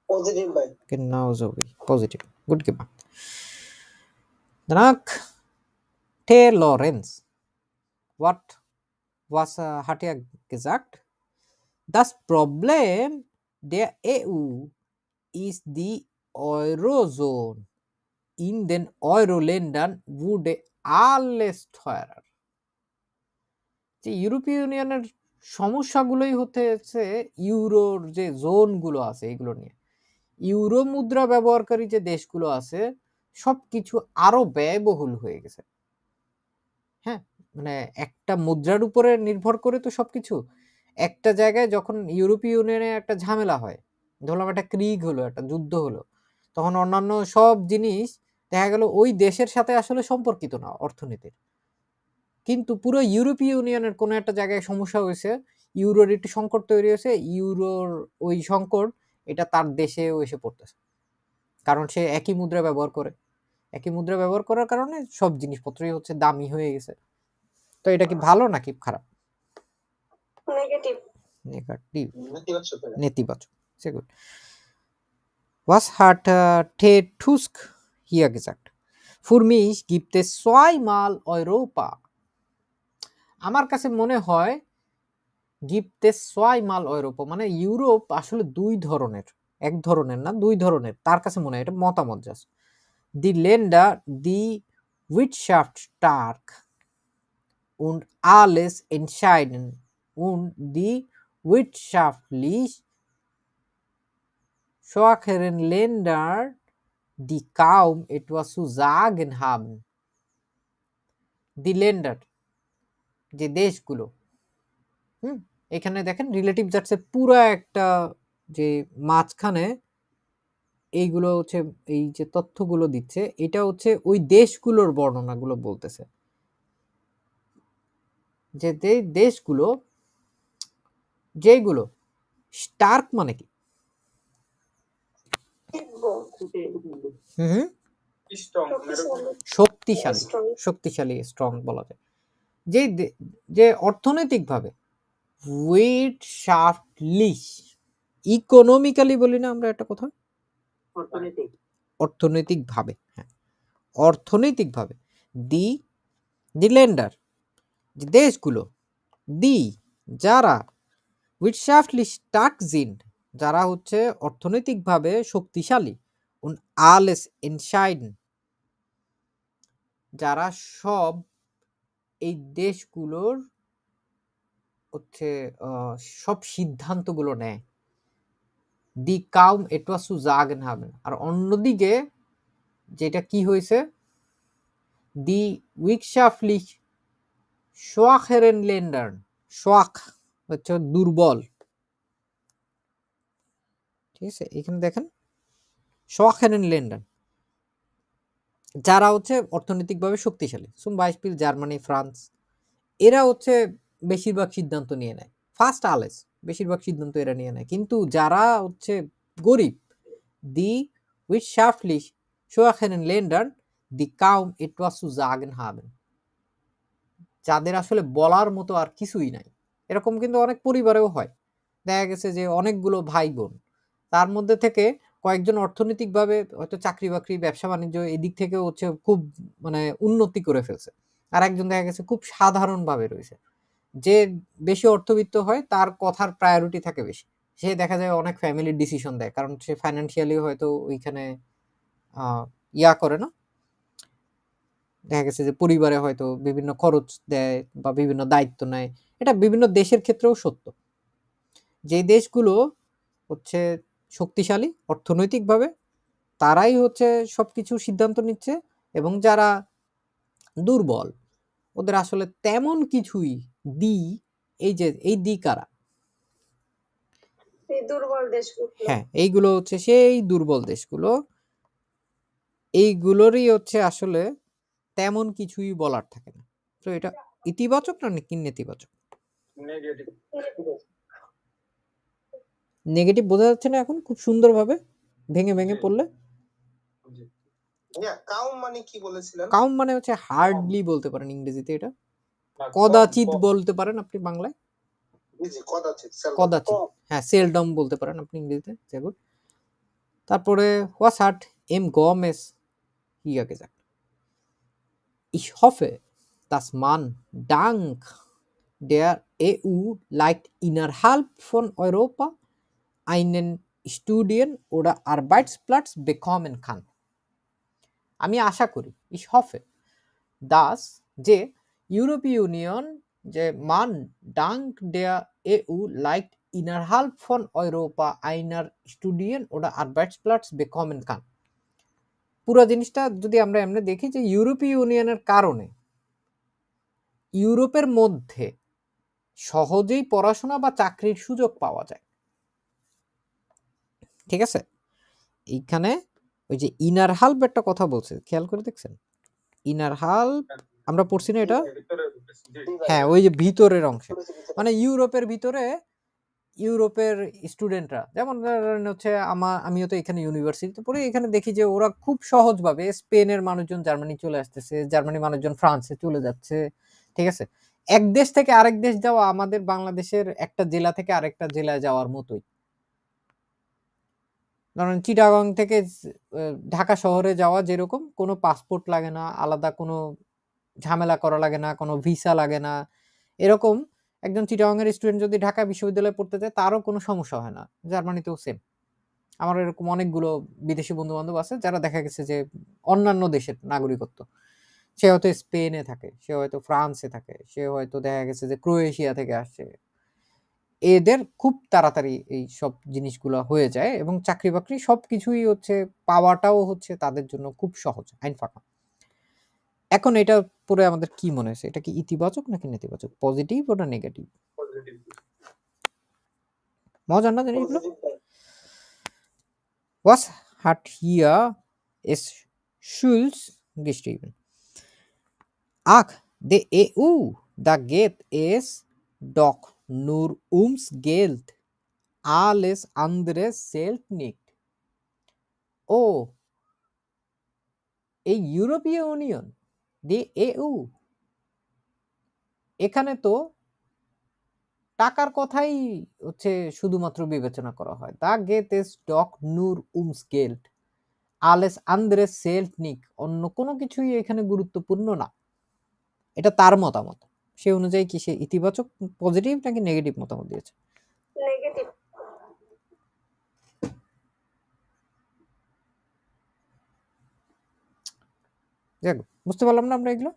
পজিটিভ ভাই। Genau so wie positiv. Gut gemacht. Danach T. Lorenz. Was hat er gesagt? Das Problem der EU ist die Eurozone. In den Euro-Ländern wurde alles teurer. যে ইউরোপীয় ইউনিয়নের সমস্যাগুলোই হচ্ছে ইউরোর যে জোনগুলো আছে এগুলো নিয়ে। ইউরো মুদ্রা ব্যবহারকারী যে দেশগুলো আছে সবকিছু আরো ব্যয়বহুল হয়ে গেছে। হ্যাঁ, মানে একটা মুদ্রার উপরে নির্ভর করে তো সবকিছু। একটা জায়গায় যখন ইউরোপীয় ইউনিয়নে একটা ঝামেলা হয়, ধরলাম একটা ক্রিগ হলো, একটা যুদ্ধ হলো, তখন অন্যান্য সব জিনিস দেখা গেল ওই দেশের সাথে আসলে সম্পর্কিত না অর্থনীতির, কিন্তু পুরো ইউরোপীয় ইউনিয়নের কোনো একটা জায়গায় সমস্যা হয়েছে, ইউরোর একটু সংকট তৈরি হয়েছে, ইউরোর ওই সংকট এটা তার দেশেও এসে পড়তেছে, কারণ সে একই মুদ্রা ব্যবহার করে। একই মুদ্রা ব্যবহার করার কারণে সব জিনিসপত্রই হচ্ছে দামি হয়ে গেছে। তো এটা কি ভালো নাকি খারাপ? নেগেটিভ। নেগেটিভ, নেতিবাচক। নেতিবাচক। Sehr gut. Was hat Ted Tusk hier gesagt? Für mich gibt es zweimal Europa. আমার কাছে মনে হয় gibt es zweimal Europa, মানে ইউরোপ আসলে দুই ধরনের, এক ধরনের না, দুই ধরনের। তার কাছে মনে হয়, এটা মতামত just. Die Länder, die Wirtschaft stark und alles entscheiden und die wirtschaftlich schwächeren Länder, die kaum etwas zu sagen haben. Die Länder, যে দেশগুলো, এখানে দেখেন রিলেটিভ যাচ্ছে পুরো একটা যে মাঝখানে এইগুলো হচ্ছে, এই যে তথ্যগুলো দিচ্ছে, এটা হচ্ছে ওই দেশগুলোর বর্ণনাগুলো বলতেছে, যে দেশগুলো যেগুলো স্টার্ক মানে কি, শক্তিশালী, শক্তিশালী স্ট্রং বলা যায়, যে অর্থনৈতিকভাবে উইটশাফটলিশ, ইকোনমিক্যালি বলি না আমরা একটা কথা, অর্থনৈতিকভাবে, হ্যাঁ অর্থনৈতিকভাবে, দি ল্যান্ডার যে দেশগুলো, যারা উইটশাফটলিশ স্টার্ক জিন্ড, যারা হচ্ছে অর্থনৈতিকভাবে শক্তিশালী, উন আলেস এনশাইডেন, যারা সব এই দেশগুলোর হচ্ছে সব সিদ্ধান্তগুলো নেয়, দি কাউম এটওয়াস টু জাগেন হাবেন, আর অন্যদিকে যেটা কি হয়েছে, দি উইকশাফলিশ শোয়াখেরেন লেন্ডার, শোয়াখ হচ্ছে দুর্বল, ঠিক আছে, এখানে দেখেন শোয়াখেরেন লেন্ডার, যারা হচ্ছে অর্থনৈতিকভাবে শক্তিশালী, সুম বাইশপিল জার্মানি, ফ্রান্স, এরা হচ্ছে বেশিরভাগ সিদ্ধান্ত নিয়ে নেয়, ফার্স্ট আলেস বেশিরভাগ সিদ্ধান্ত এরা নিয়ে নেয়, কিন্তু যারা হচ্ছে গরিব, দি উইটশাফলিশ শোয়াখেরেন লেন্ডার, দি কাউম এটওয়াস টু জাগেন হাবেন, যাদের আসলে বলার মতো আর কিছুই নাই। এরকম কিন্তু অনেক পরিবারেও হয়, দেখা গেছে যে অনেকগুলো ভাই বোন, তার মধ্যে থেকে কয়েকজন অর্থনৈতিকভাবে হয়তো চাকরি বাকরি, ব্যবসা বাণিজ্য এদিক থেকে হচ্ছে খুব মানে উন্নতি করে ফেলছে, আর একজন দেখা গেছে খুব সাধারণভাবে রয়েছে। যে বেশি অর্থবিত্ত হয় তার কথার প্রায়োরিটি থাকে বেশি, সে দেখা যায় অনেক ফ্যামিলির ডিসিশন দেয়, কারণ সে ফাইন্যান্সিয়ালি হয়তো ওইখানে ইয়া করে না, দেখা গেছে যে পরিবারে হয়তো বিভিন্ন খরচ দেয় বা বিভিন্ন দায়িত্ব নেয়। এটা বিভিন্ন দেশের ক্ষেত্রেও সত্য, যে দেশগুলো হচ্ছে শক্তিশালী অর্থনৈতিকভাবে, তারাই হচ্ছে সবকিছু সিদ্ধান্ত নিচ্ছে, এবং যারা দুর্বল, ওদের আসলে তেমন কিছুই এই কারা, দুর্বল দেশগুলো, হ্যাঁ এইগুলো হচ্ছে সেই দুর্বল দেশগুলো, এইগুলোরই হচ্ছে আসলে তেমন কিছুই বলার থাকে না। তো এটা ইতিবাচক না নাকি নেতিবাচক? নেগেটিভ বোঝা যাচ্ছে না এখন খুব সুন্দরভাবে ভেঙে ভেঙে পড়লে? কাউম মানে কি বলেছিলেন? কাউম মানে হচ্ছে হার্ডলি বলতে পারেন ইংরেজিতে, এটা কদাচিৎ বলতে পারেন আপনি বাংলায়, কদাচিৎ, হ্যাঁ সেলডম বলতে পারেন আপনি ইংরেজিতে, গুড। তারপরে was hat im Gomez hier gesagt, ich hoffe, dass man dank der EU leicht innerhalb von Europa einen Studien- oder Arbeitsplatz bekommen kann. আমি আশা করি, ich hoffe, dass যে ইউরোপীয় ইউনিয়ন, যে মান dank der EU leicht innerhalb von Europa einer Studien- oder Arbeitsplatz bekommen kann, পুরো জিনিসটা যদি আমরা এমনি দেখি যে ইউরোপীয় ইউনিয়নের কারণে ইউরোপের মধ্যে সহজেই পড়াশোনা বা চাকরির সুযোগ পাওয়া যায়, ঠিক আছে। এইখানে ওই যে ইনার হাল্প একটা কথা বলছে, খেয়াল করে দেখছেন, ইনার হাল্প আমরা পড়ছি না এটা, হ্যাঁ ওই যে ভিতরের অংশে, মানে ইউরোপের ভিতরে ইউরোপের স্টুডেন্টরা, যেমন হচ্ছে আমিও তো এখানে ইউনিভার্সিটিতে পড়ি, এখানে দেখি যে ওরা খুব সহজভাবে স্পেনের মানুষজন জার্মানি চলে আসতেছে, জার্মানি মানুষজন ফ্রান্সে চলে যাচ্ছে, ঠিক আছে। এক দেশ থেকে আরেক দেশ যাওয়া আমাদের বাংলাদেশের একটা জেলা থেকে আরেকটা জেলায় যাওয়ার মতোই। ধরেন চিটাগং থেকে ঢাকা শহরে যাওয়া যেরকম, কোনো পাসপোর্ট লাগে না, আলাদা কোনো ঝামেলা করা লাগে না, কোনো ভিসা লাগে না, এরকম একজন চিটাগাংয়ের স্টুডেন্ট যদি ঢাকা বিশ্ববিদ্যালয়ে পড়তে যায় তারও কোনো সমস্যা হয় না। জার্মানিতেও সেম। আমার এরকম অনেকগুলো বিদেশি বন্ধু বান্ধব আছে যারা দেখা গেছে যে অন্যান্য দেশের নাগরিকত্ব, সে হয়তো স্পেনে থাকে, সে হয়তো ফ্রান্সে থাকে, সে হয়তো দেখা গেছে যে ক্রোয়েশিয়া থেকে আসছে, এদের খুব তাড়াতাড়ি এই সব জিনিসগুলো হয়ে যায় এবং চাকরি বাকরি সবকিছুই হচ্ছে পাওয়াটাও হচ্ছে তাদের জন্য খুব সহজ, আইন ফাঁকা। এখন এটা পরে আমাদের কি মনে হয়েছে, এটা কি ইতিবাচক নাকি নেতিবাচক, পজিটিভ ওটা নেগেটিভ? পজিটিভ। মজার না জিনিসগুলো? পজিটিভ ভাই। Was hat hier es Schulz geschrieben? Ach, die EU, da geht es doch nur ums Geld. Alles andere zählt nicht. Oh, এই ইউরোপীয় ইউনিয়ন, দি EU, এখানে তো টাকার কথাই হচ্ছে শুধুমাত্র বিবেচনা করা হয়। দা গেট ইজ ডক নূর উমস গেল্ড, আলেস আন্দ্রে সেল্ট নিক, অন্য কোনো কিছুই এখানে গুরুত্বপূর্ণ না। এটা তার মতামত। সে অনুযায়ী কি সে ইতিবাচক, পজিটিভ নাকি নেগেটিভ মতামত দিয়েছে? নেগেটিভ। যাক, বুঝতে পারলাম না আমরা এগুলো।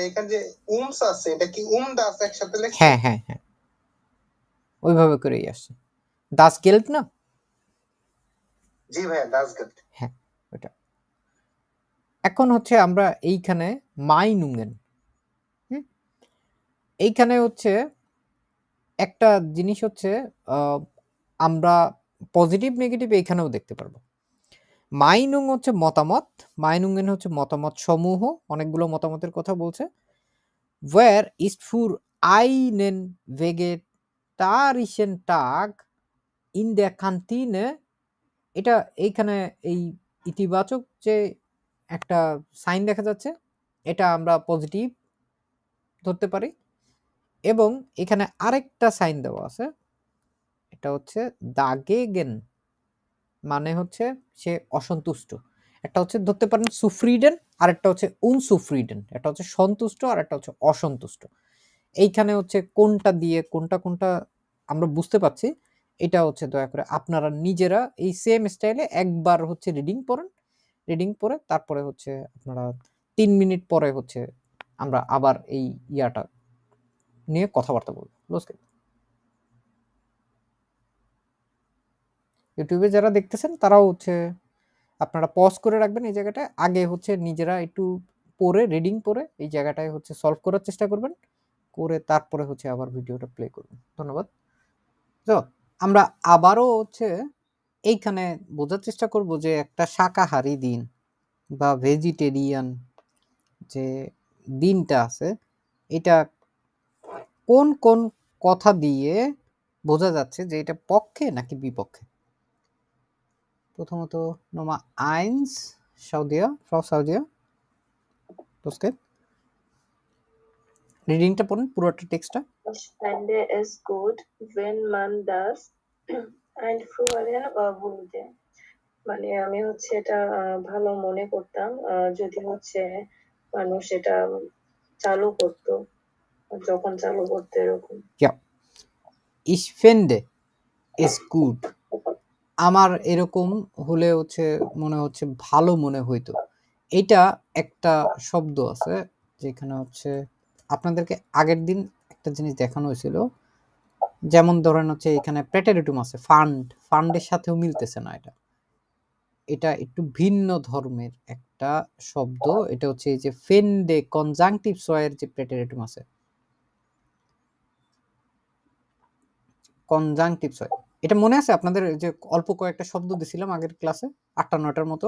এখানে যে উমস আছে, এটা কি দাস একসাথে লেখা? হ্যাঁ হ্যাঁ হ্যাঁ, ওইভাবে করেই আসছে। দাস গেল্ট না? জি ভাইয়া, দাস গেল্ট। হ্যাঁ ওটা। এখন হচ্ছে আমরা এইখানে মাইনুঙ্গেন, এইখানে হচ্ছে একটা জিনিস হচ্ছে আমরা পজিটিভ নেগেটিভ এইখানেও দেখতে পারবো। মাইনুং হচ্ছে মতামত, মাইনুঙ্গেন হচ্ছে মতামত সমূহ, অনেকগুলো মতামতের কথা বলছে। ওয়ার ইস্ট ফুর আইনেন ভেগেটারিশেন টাগ ইন দ্য কান্টিনে, এটা এইখানে এই ইতিবাচক যে একটা সাইন দেখা যাচ্ছে, এটা আমরা পজিটিভ ধরতে পারি। এবং এখানে আরেকটা সাইন দেওয়া আছে, এটা হচ্ছে দাগেগেন, মানে হচ্ছে সে অসন্তুষ্ট। একটা হচ্ছে ধরতে পারেন সুফ্রিডেন, আর একটা হচ্ছে উনসুফ্রিডেন, একটা হচ্ছে সন্তুষ্ট আর একটা হচ্ছে অসন্তুষ্ট। এইখানে হচ্ছে কোনটা দিয়ে কোনটা কোনটা আমরা বুঝতে পারছি, এটা হচ্ছে দয়া করে আপনারা নিজেরা এই সেম স্টাইলে একবার হচ্ছে রিডিং পড়েন, রিডিং পড়ে তারপরে হচ্ছে আপনারা 3 মিনিট পরে হচ্ছে আমরা আবার এই ইয়াটা নিয়ে কথাবার্তা বলবো। ইউটিউবে যারা দেখতেছেন তারাও হচ্ছে আপনারা পজ করে রাখবেন এই জায়গাটা, আগে হচ্ছে নিজেরা একটু পড়ে রিডিং পড়ে এই জায়গাটায় হচ্ছে সলভ করার চেষ্টা করবেন, করে তারপরে হচ্ছে আবার ভিডিওটা প্লে করবেন। ধন্যবাদ। তো আমরা আবারও হচ্ছে এইখানে বোঝার চেষ্টা করব যে একটা শাকাহারী দিন বা ভেজিটেরিয়ান যে দিনটা আছে, এটা কোন কোন কথা দিয়ে বোঝা যাচ্ছে যে এটা পক্ষে নাকি বিপক্ষে। প্রথমত Nummer 1, Frau Saudia, los geht's. রিডিংটা পড়ুন পুরোটা টেক্সটটা। Ich fände es gut, wenn man das einführen würde. মানে আমি হচ্ছে এটা ভালো মনে করতাম যদি হচ্ছে মানুষ এটা চালু করতো, যখন চালু করতো এরকম। Ja. Ich fände es gut. আমার এরকম হলে হচ্ছে মনে হচ্ছে ভালো মনে হইতো। এটা একটা শব্দ আছে যেখানে হচ্ছে আপনাদেরকে আগের দিন একটা জিনিস দেখানো হয়েছিল, যেমন ধরেন হচ্ছে এখানে প্রেটেরিটুম আছে, ফান্ডের সাথেও মিলতেছে না, এটা একটু ভিন্ন ধর্মের একটা শব্দ। এটা হচ্ছে এই যে ফেন্ডে কনজাংটিভ সয়ের যে প্রেটেরিটুম আছে, কনজাংটিভ সয়, এটা মনে আছে আপনাদের? যে অল্প কয়েকটা শব্দ দিছিলাম আগের ক্লাসে 8টা 9টার মতো,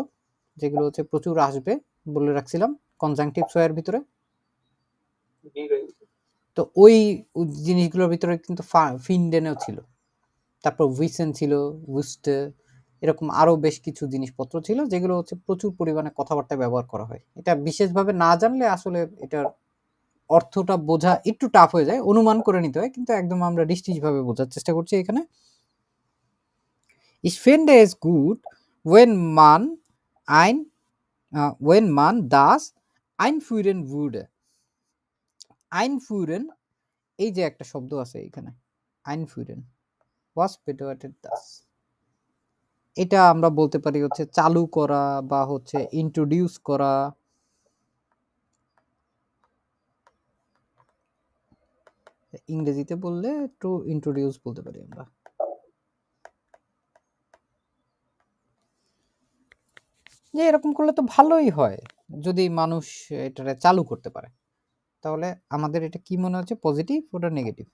যেগুলো হচ্ছে প্রচুর আসবে বলে রাখছিলাম কনজাংটিভ সয়ের ভিতরে। তো ওই জিনিসগুলোর ভিতরে কিন্তু ফিনডেনেও ছিল, তারপর উইসেন ছিল, উইস্টে, এরকম আরো বেশ কিছু জিনিসপত্র ছিল যেগুলো হচ্ছে প্রচুর পরিমাণে কথাবার্তায় ব্যবহার করা হয়। এটা বিশেষভাবে না জানলে আসলে এটার অর্থটা বোঝা একটু টাফ হয়ে যায়, অনুমান করে নিতে হয়, কিন্তু একদম আমরা ডিস্টিজ ভাবে বোঝার চেষ্টা করছি এখানে। Ich finde es gut, wenn man das einführen würde. Einführen, এই যে একটা শব্দ আছে এখানে, einführen, was bedeutet das? এটা আমরা বলতে পারি হচ্ছে চালু করা বা হচ্ছে ইন্ট্রোডিউস করা। ইংরেজিতে বললে টু ইন্ট্রোডিউস বলতে পারি আমরা। যে এরকম করলে তো ভালোই হয়, যদি মানুষ এটারে চালু করতে পারে। তাহলে আমাদের এটা কি মনে হচ্ছে, পজিটিভ ওটা নেগেটিভ?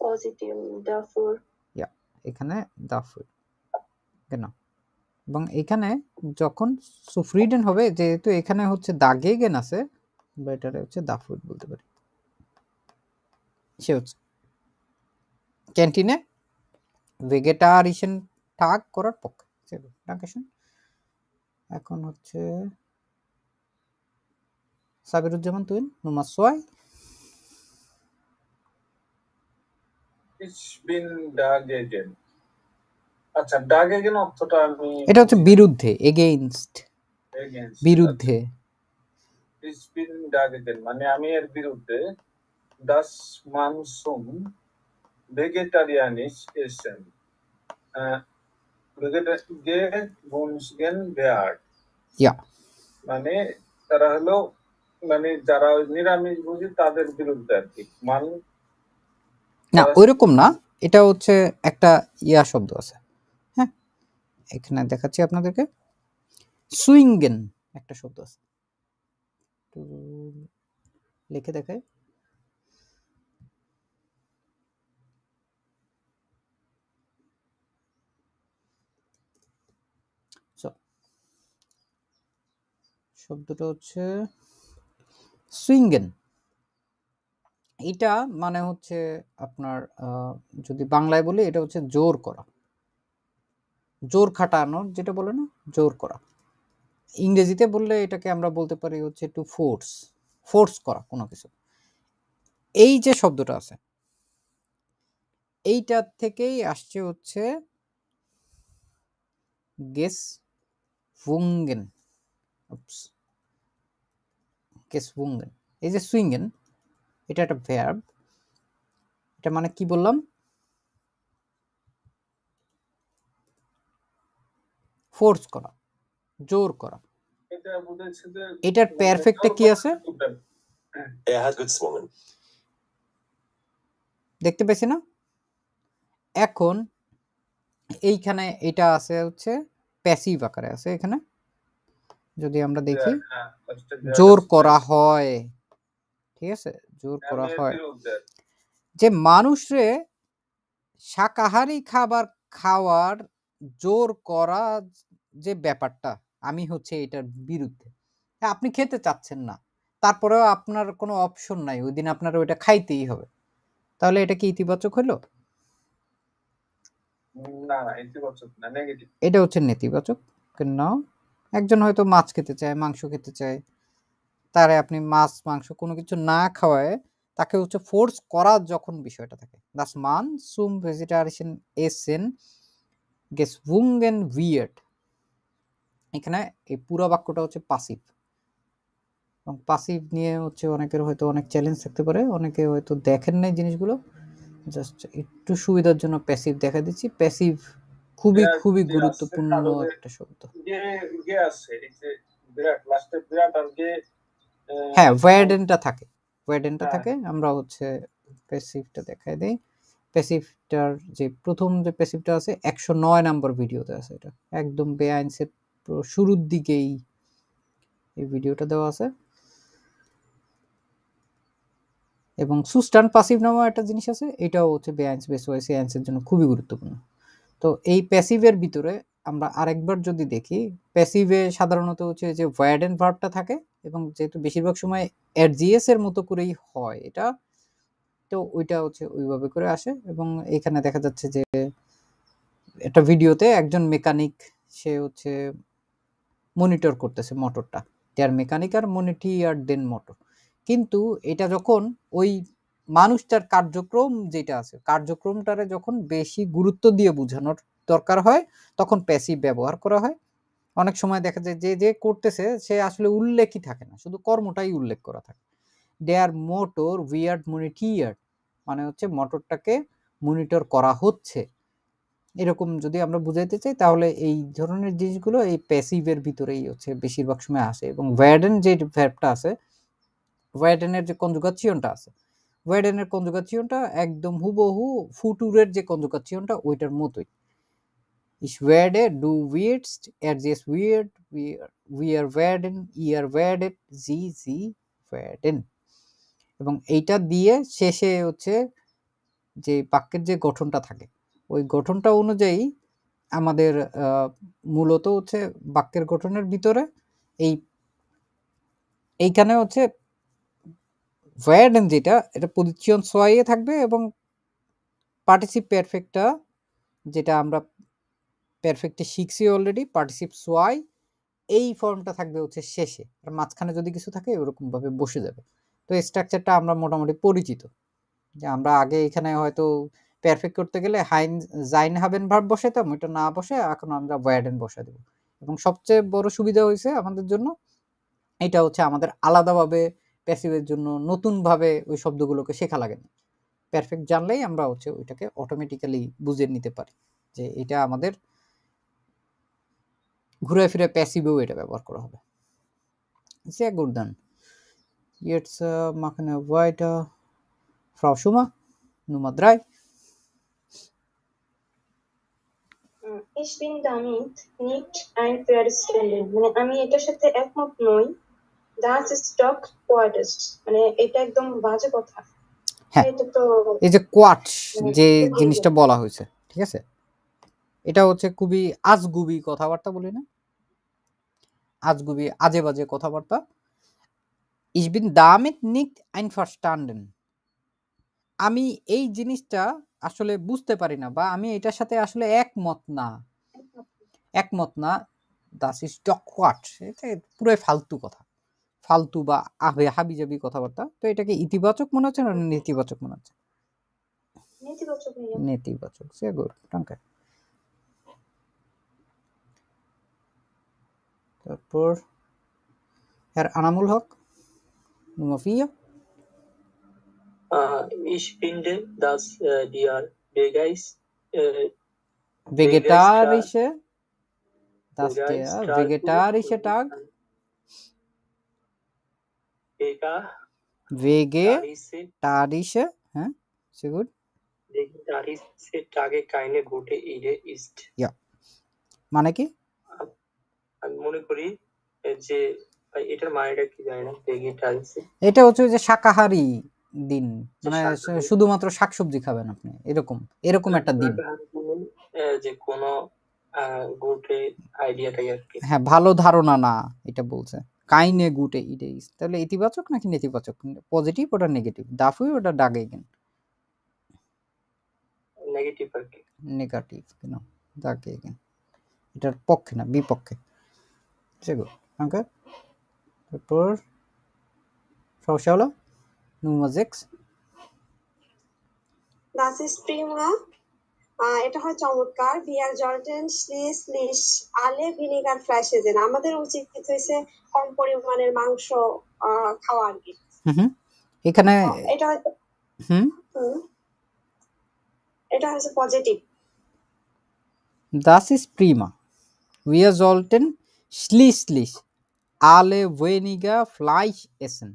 Positive, dafür। ইয়া, এখানে dafür, কেন? এবং এখানে যখন সুফ্রিডেন হবে, যেহেতু এখানে হচ্ছে dagegen আছে, আমরা এটারে হচ্ছে dafür বলতে পারি। সে হচ্ছে ক্যান্টিনে ভেগেটারিশন টাগ করার পক্ষে। এখন হচ্ছে সাবিরুজ্জামান, তুই Nummer 2। Ich bin dagegen। আচ্ছা, dagegen অর্থটা আমি, এটা হচ্ছে বিরুদ্ধে, এগেইনস্ট, against। বিরুদ্ধে। Ich bin dagegen মানে আমি এর বিরুদ্ধে। Das man zum vegetarianisch essen gewünscht wird। ইয়া, মানে তারা হলো মানে যারা নিরামিষ ভোজী তাদের বিরুদ্ধে আর কি। মান না ওইরকম না, এটা হচ্ছে একটা ইয়া শব্দ আছে, হ্যাঁ এখানে দেখাচ্ছি আপনাদেরকে, সুইঙ্গেন একটা শব্দ আছে, লিখে দেখায়। শব্দটা হচ্ছে সুইঙ্গেন। এটা মানে হচ্ছে আপনার যদি বাংলায় বলি, এটা হচ্ছে জোর করা, জোর খাটানো, যেটা বলে না জোর করা। ইংরেজিতে বললে এটাকে আমরা বলতে পারি হচ্ছে টু ফোর্স করা কোনো কিছু। এই যে শব্দটা আছে, এইটার থেকেই আসছে হচ্ছে গেসভুঙ্গেন। গেসভুঙ্গেন, এই যে সুইঙ্গেন, এটা একটা ভার্ব। এটা মানে কি বললাম, ফোর্স করা, জোর করা। এটা বুঝাচ্ছে যে এটার পারফেক্টে কি আছে, Er hat gezwungen। দেখতে পেছি না? এখন এইখানে এটা আছে হচ্ছে প্যাসিভ আকারে আছে। এখানে যদি আমরা দেখি, জোর করা হয়, ঠিক আছে, জোর করা হয় যে মানুষরে শাকাহারী খাবার খাওয়ার জোর করা, যে ব্যাপারটা, আমি হচ্ছে এটার বিরুদ্ধে। আপনি খেতে চাচ্ছেন না, তারপরেও আপনার কোনো অপশন নাই, ওই দিন আপনার ওইটা খাইতেই হবে, তাহলে এটা কি ইতিবাচক হলো? না, ইতিবাচক না, নেগেটিভ। এটা হচ্ছে নেতিবাচক। কেন? একজন হয়তো মাছ খেতে চায়, মাংস খেতে চায়, তারে আপনি মাছ মাংস কোনো কিছু না খাওয়ায় তাকে হচ্ছে ফোর্স করার যখন বিষয়টা থাকে, das man zum vegetarischen Essen gezwungen wird, এখানে এই পুরো বাক্যটা হচ্ছে পাসিভ। এবং পাসিভ নিয়ে হচ্ছে অনেকের হয়তো অনেক চ্যালেঞ্জ থাকতে পারে, অনেকে হয়তো দেখেন নাই জিনিসগুলো, জাস্ট একটু সুবিধার জন্য প্যাসিভ দেখা দিচ্ছি। প্যাসিভ খুবই খুবই গুরুত্বপূর্ণ একটা শব্দ। হ্যাঁ, ওয়ার্ডেনটা থাকে, ওয়ার্ডেনটা থাকে। আমরা হচ্ছে প্যাসিভটা দেখাই দেই। প্যাসিভটার যে প্রথম যে প্যাসিভটা আছে 109 নম্বর ভিডিওতে আছে, এটা একদম বেআইনসের শুরুর দিকেই এই ভিডিওটা দেওয়া আছে। এবং সুস্টান পাসিভ নামে একটা জিনিস আছে, এটাও হচ্ছে বেআইনস বেসওয়াইস আইনসের জন্য খুবই গুরুত্বপূর্ণ। তো এই প্যাসিভের ভিতরে আমরা আরেকবার যদি দেখি, প্যাসিভে সাধারণত হচ্ছে যে ওয়ার্ডেন ভার্বটা থাকে, এবং যেহেতু বেশিরভাগ সময় এরজিএস এর মতো করেই হয় এটা, তো ওইটা হচ্ছে ওইভাবে করে আসে। এবং এখানে দেখা যাচ্ছে যে একটা ভিডিওতে একজন মেকানিক, সে হচ্ছে মনিটর করতেছে মোটরটা, দেয়ার মেকানিক আর মনিটর দেন মোটর, কিন্তু এটা যখন ওই মানুষটার কার্যক্রম যেটা আছে কার্যক্রমটারে যখন বেশি গুরুত্ব দিয়ে বোঝানোর দরকার হয় তখন প্যাসিভ ব্যবহার করা হয়। অনেক সময় দেখা যায় যে যে করতেছে সে আসলে উল্লেখই থাকে না, শুধু কর্মটাই উল্লেখ করা থাকে। দেয়ার মোটর উইয়ার্ড মনিটরিয়ার্ড, মানে হচ্ছে মোটরটাকে মনিটর করা হচ্ছে, এরকম যদি আমরা বুঝাইতে চাই তাহলে এই ধরনের জিনিসগুলো এই প্যাসিভের ভিতরেই হচ্ছে বেশিরভাগ সময় আসে। এবং ওয়ার্ডেন যে ভার্বটা আছে, ওয়ার্ডেনের যে কনজুগাচিয়নটা আছে, ওয়ার্ডেনের কনজুগাচিয়নটা একদম হুবহু ফুটুরের যে কনজুগাচিয়নটা ওইটার মতোই। Ich werde, du wirst, es wird, wir werden, ihr werdet, sie werden। এবং এইটা দিয়ে শেষে হচ্ছে যে বাক্যের যে গঠনটা থাকে ওই গঠনটা অনুযায়ী আমাদের মূলত হচ্ছে বাক্যের গঠনের ভিতরে এইখানে হচ্ছে werden যেটা এটা পজিশন সোয়াইয়ে থাকবে এবং পার্টিসিপ পারফেক্টটা যেটা আমরা পারফেক্টে শিখছি অলরেডি, পার্টিসিপ সোয়াই, এই ফর্মটা থাকবে হচ্ছে শেষে, আর মাঝখানে যদি কিছু থাকে এরকম ভাবে বসে যাবে। তো এই স্ট্রাকচারটা আমরা মোটামুটি পরিচিত, যে আমরা আগে এখানে হয়তো পারফেক্ট করতে গেলে হাইন জাইন হাবেন ভার্ব বসাইতাম, ওইটা না বসে এখন আমরা ওয়ার্ডেন বসাই দেব। এবং সবচেয়ে বড় সুবিধা হয়েছে আমাদের জন্য এটা হচ্ছে আমাদের আলাদাভাবে প্যাসিভের জন্য নতুনভাবে ওই শব্দগুলোকে শেখা লাগে না, পারফেক্ট জানলেই আমরা হচ্ছে ওইটাকে অটোমেটিক্যালি বুঝে নিতে পারি যে এটা আমাদের ঘুরে ফিরে প্যাসিভেও এটা ব্যবহার করা হবে। Sehr gut dann. Jetzt machen wir weiter. Frau Schumer, Nummer 3. Ich bin damit nicht einverstanden, মানে আমি এটার সাথে একমত নই। Das ist doch Quatsch, মানে এটা একদম বাজে কথা। হ্যাঁ, এটা তো এই যে কোয়াটস যে জিনিসটা বলা হয়েছে, ঠিক আছে, এটা হচ্ছে খুবই আজগুবি কথাবার্তা, বলি না, আজগুবি আজে বাজে কথাবার্তা। Ich bin damit nicht einverstanden, আমি এই জিনিসটা আসলে বুঝতে পারি না বা আমি এটার সাথে আসলে একমত না। Das ist doch Quatsch, এটা পুরোই ফালতু কথা, ফালতু বা হাবিজাবি কথাবার্তা। তো এটাকে ইতিবাচক মনে হচ্ছে না নেতিবাচক মনে হচ্ছে? নেতিবাচক ভাইয়া। নেতিবাচক। Sehr gut, danke. তারপর Herr Anamul Haq, Nummer 4. Ich finde, dass der vegetarische Tag vegetarische, হ্যাঁ, sehr gut, vegetarische Tage keine gute Idee ist. Ja, মানে কি? আমি মনে করি যে এটার মানেটা কি জানি না। ভেজিটারিসে এটা হচ্ছে যে শাকাহারী দিন, মানে শুধুমাত্র শাকসবজি খাবেন আপনি, এরকম একটা দিন, যে কোনো গুটে আইডিয়াটাই আর কি। হ্যাঁ, ভালো ধারণা না এটা বলছে। কাইনে গুটে ইডে ইস, তাহলে ইতিবাচক নাকি নেতিবাচক? পজিটিভ ওটা নেগেটিভ? দাফুই ওটা ডাগে গেন নেগেটিভ আর কি। নেগেটিভ কেন দাগে গেন, এটার পক্ষে না বিপক্ষে। সেগো ওকে। তারপর Frau Nummer 6. Das ist prima, এটা হয় চমৎকার। বিয়ার জর্ডেন স্লিশ আলে ভিনিগার ফ্ল্যাশে দেন, আমাদের উচিত হইছে কম পরিমাণের মাংস খাওয়া আর কি। এখানে এটা হয়তো এটা হচ্ছে positive. Das ist prima. Wir sollten schließlich alle weniger Fleisch essen.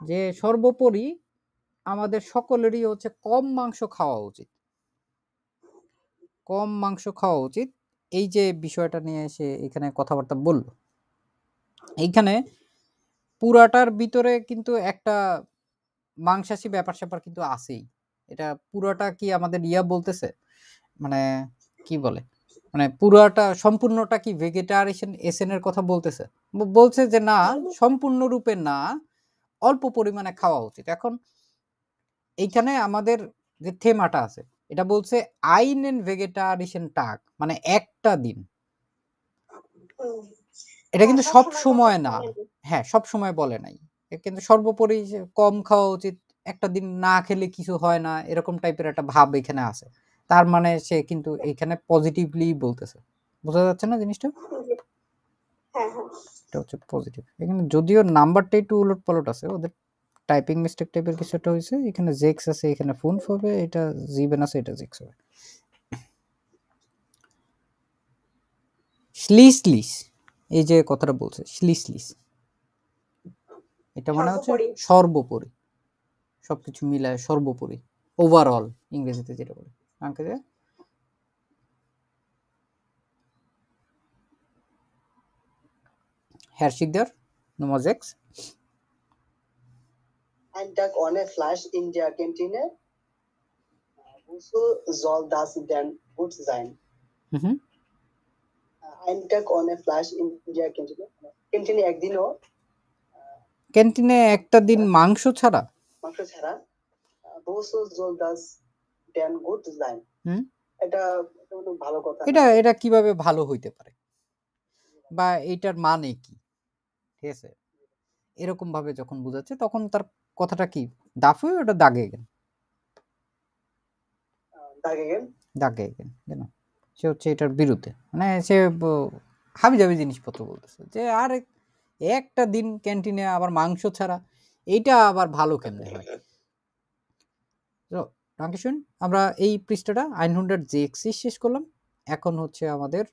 যে সর্বোপরি আমাদের সকলেরই হচ্ছে কম মাংস খাওয়া উচিত। এই যে বিষয়টা নিয়ে এসে এখানে কথাবার্তা বলল, এইখানে পুরাটার ভিতরে কিন্তু একটা মাংসাশী ব্যাপার স্যাপার কিন্তু আছেই। এটা পুরাটা কি আমাদের বলতেছে, মানে কি বলে, মানে পুরাটা সম্পূর্ণটা কি ভেজিটারিয়ান এসেনের কথা বলছে যে না, সম্পূর্ণরূপে না, অল্প পরিমাণে খাওয়া উচিত। এখন এইখানে আমাদের যে থেমাটা আছে এটা বলছে আইনেন ভেজিটারিয়ান টাগ, মানে একটা দিন। এটা কিন্তু সব সময় না, হ্যাঁ সব সময় বলে নাই, কিন্তু সর্বোপরি যে কম খাওয়া উচিত, একটা দিন না খেলে কিছু হয় না, এরকম টাইপের একটা ভাব এখানে আছে। তার মানে সে কিন্তু এখানে পজিটিভলি বলতেছে। বোঝা যাচ্ছে না জিনিসটা? হ্যাঁ হ্যাঁ এটা হচ্ছে পজিটিভ। এখানে যদিও নাম্বারটা একটু উলট-পালট আছে, ওদের টাইপিং মিস্টেক টাইপের কিছু একটা হয়েছে। এখানে জেক্স আছে, এখানে ফুনফ হবে, এটা জিবেন আছে, এটা জেক্স হবে। স্লিসলিস, এই যে কথাটা বলছে স্লিসলিস, এটা মানে হচ্ছে সর্বোপরি। সর্বোপরি, সবকিছু মিলায় সর্বোপরি, ওভারঅল ইংরেজিতে যেটা বলে। Uncle Herr Schickder, Nummer 6. Ein Tag ohne Fleisch in der Kantine. Wozu soll das denn gut sein? Mhm. Ein Tag ohne Fleisch in der Kantine. Kantine একদিনও ক্যান্টিনে একটা দিন মাংস ছাড়া। মাংস ছাড়া। Wozu soll das denn gut sein? এটা কোনো ভালো কথা না। এটা কিভাবে ভালো হইতে পারে, বা এটার মানে কি, ঠিক আছে? এরকম ভাবে যখন বোঝাচ্ছে তখন তার কথাটা কি দাফে, ওটা দাগে গেন, দাগে গেন কেন, সে হচ্ছে এটার বিরুদ্ধে, মানে সে হাবি জাবি জিনিসপত্র বলতেছে যে আর একটা দিন ক্যান্টিনে আবার মাংস ছাড়া, এইটা আবার ভালো কেমনে হয়। তো ডাঙ্কেশন, আমরা এই পৃষ্ঠাটা 106 শেষ করলাম। এখন হচ্ছে আমাদের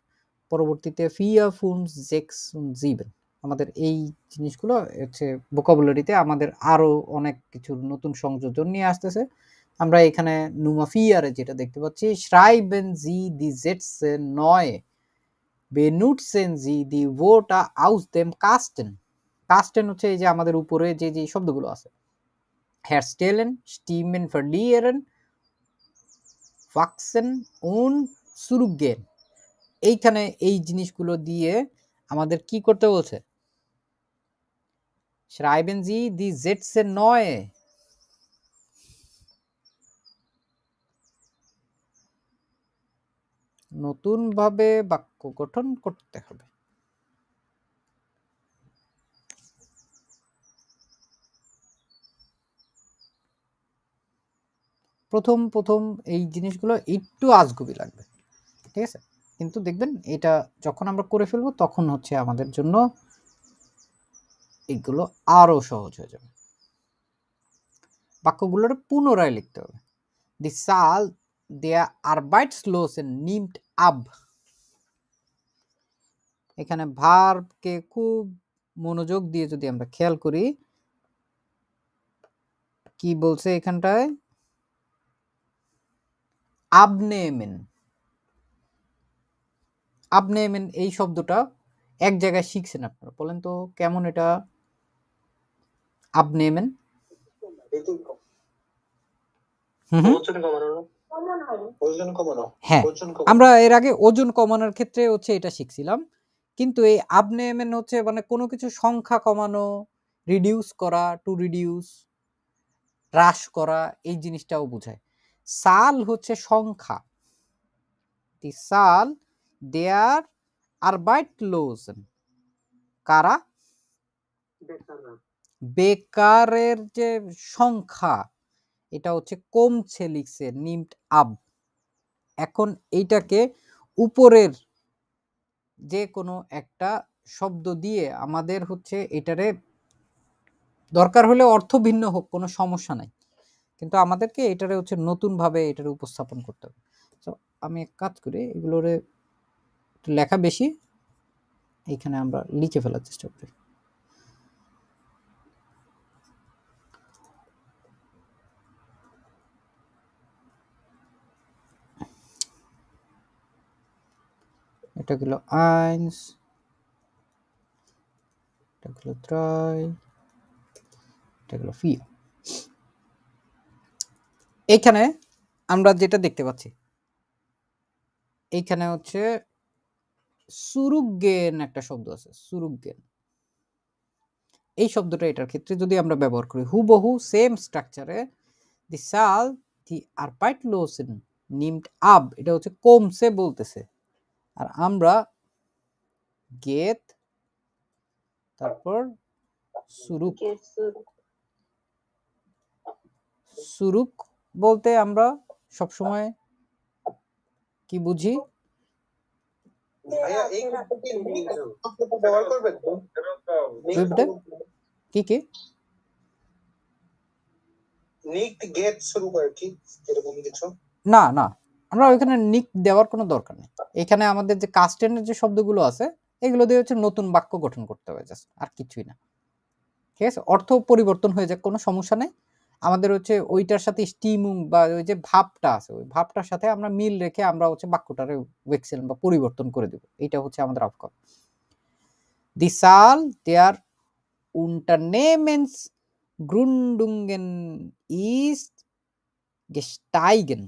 পরবর্তীতে ফিয়া ফুনস জেক্স জিবেন, আমাদের এই জিনিসগুলো হচ্ছে ভোকাবুলারিতে আমাদের আরো অনেক কিছু নতুন সংযোজন নিয়ে আসতেছে। আমরা এখানে নুমা ফিয়ারে যেটা দেখতে পাচ্ছি, schreiben Sie die Sätze neu, benutzen Sie die Wörter aus dem Kasten। Kirsten হচ্ছে এই যে আমাদের উপরে যে যে শব্দগুলো আছে, herstellen, stimmen, verlieren, wachsen und zurückgehen, এইখানে এই জিনিসগুলো দিয়ে আমাদের কি করতে বলছে? schreiben Sie die Sätze neu, নতুন ভাবে বাক্য গঠন করতে হবে। প্রথম এই জিনিসগুলো একটু আজগুবি লাগবে, ঠিক আছে, কিন্তু দেখবেন এটা যখন আমরা করে ফেলবো তখন হচ্ছে আমাদের জন্য এগুলো আরো সহজ হয়ে যাবে। বাক্যগুলোর পুনরায় লিখতে হবে। Die Zahl der Arbeitslosen nimmt ab, এখানে ভার্বকে খুব মনোযোগ দিয়ে যদি আমরা খেয়াল করি, কি বলছে এখানটায়? abnehmen, abnehmen এই শব্দটা এক জায়গায় শিখছেন আপনারা, বলেন তো কেমন এটা abnehmen? হ্যাঁ, আমরা এর আগে ওজন কমানোর ক্ষেত্রে হচ্ছে এটা শিখছিলাম, কিন্তু এই abnehmen হচ্ছে মানে কোনো কিছু সংখ্যা কমানো, রিডিউস করা, টু রিডিউস, হ্রাস করা, এই জিনিসটাও বোঝায়। সাল হচ্ছে সংখ্যা, die Zahl der Arbeitslosen, কারা? বেকারের যে সংখ্যা, এটা হচ্ছে কমছে লিখছে nimmt ab। এখন এইটাকে উপরের যে কোনো একটা শব্দ দিয়ে আমাদের হচ্ছে এটারে দরকার হলে অর্থ ভিন্ন হোক, কোনো সমস্যা নাই, কিন্তু আমাদেরকে এটারে হচ্ছে নতুন ভাবে এটারে উপস্থাপন করতে হবে। তো আমি এক কাজ করি, এগুলোরে লেখা বেশি, এখানে আমরা লিখে ফেলার চেষ্টা করি। এটা গেল 1, এটা গেল 3, এটা গেল 4। এইখানে আমরা যেটা দেখতে পাচ্ছি, এইখানে হচ্ছে সুরুগেন একটা শব্দ আছে, সুরুগেন। এই শব্দটা এটার ক্ষেত্রে যদি আমরা ব্যবহার করি হুবহু সেম স্ট্রাকচারে, দি সাল দি আরবাইটলোসেন নিমড আব, এটা হচ্ছে কমছে বলতেছে, আর আমরা গেট তারপর সুরুক। Kesur. সুরুক বলতে আমরা সবসময় কি বুঝি? ভাইয়া এই ক্ষেত্রে কি নিক শব্দটা ব্যবহার করবেন? কি কি নিক গেট শুরু করে কি এরকম কিছু? না না, আমরা ওইখানে নিক দেওয়ার কোনো দরকার নেই। এখানে আমাদের যে কাস্টেনের যে শব্দগুলো আছে এগুলো দিয়ে হচ্ছে নতুন বাক্য গঠন করতে হবে, জাস্ট আর কিছুই না। ঠিক আছে, অর্থ পরিবর্তন হয়ে যাক, কোনো সমস্যা নেই। আমাদের হচ্ছে ওইটার সাথে স্টিমুং বা ওই যে ভাবটা আছে ওই ভাবটার সাথে আমরা মিল রেখে আমরা হচ্ছে বাক্যটারে ওয়েক্সেল বা পরিবর্তন করে দেব। এটা হচ্ছে আমাদের আউটকাম। দি সাল দেয়ার Unternehmensgründungen ist gestiegen.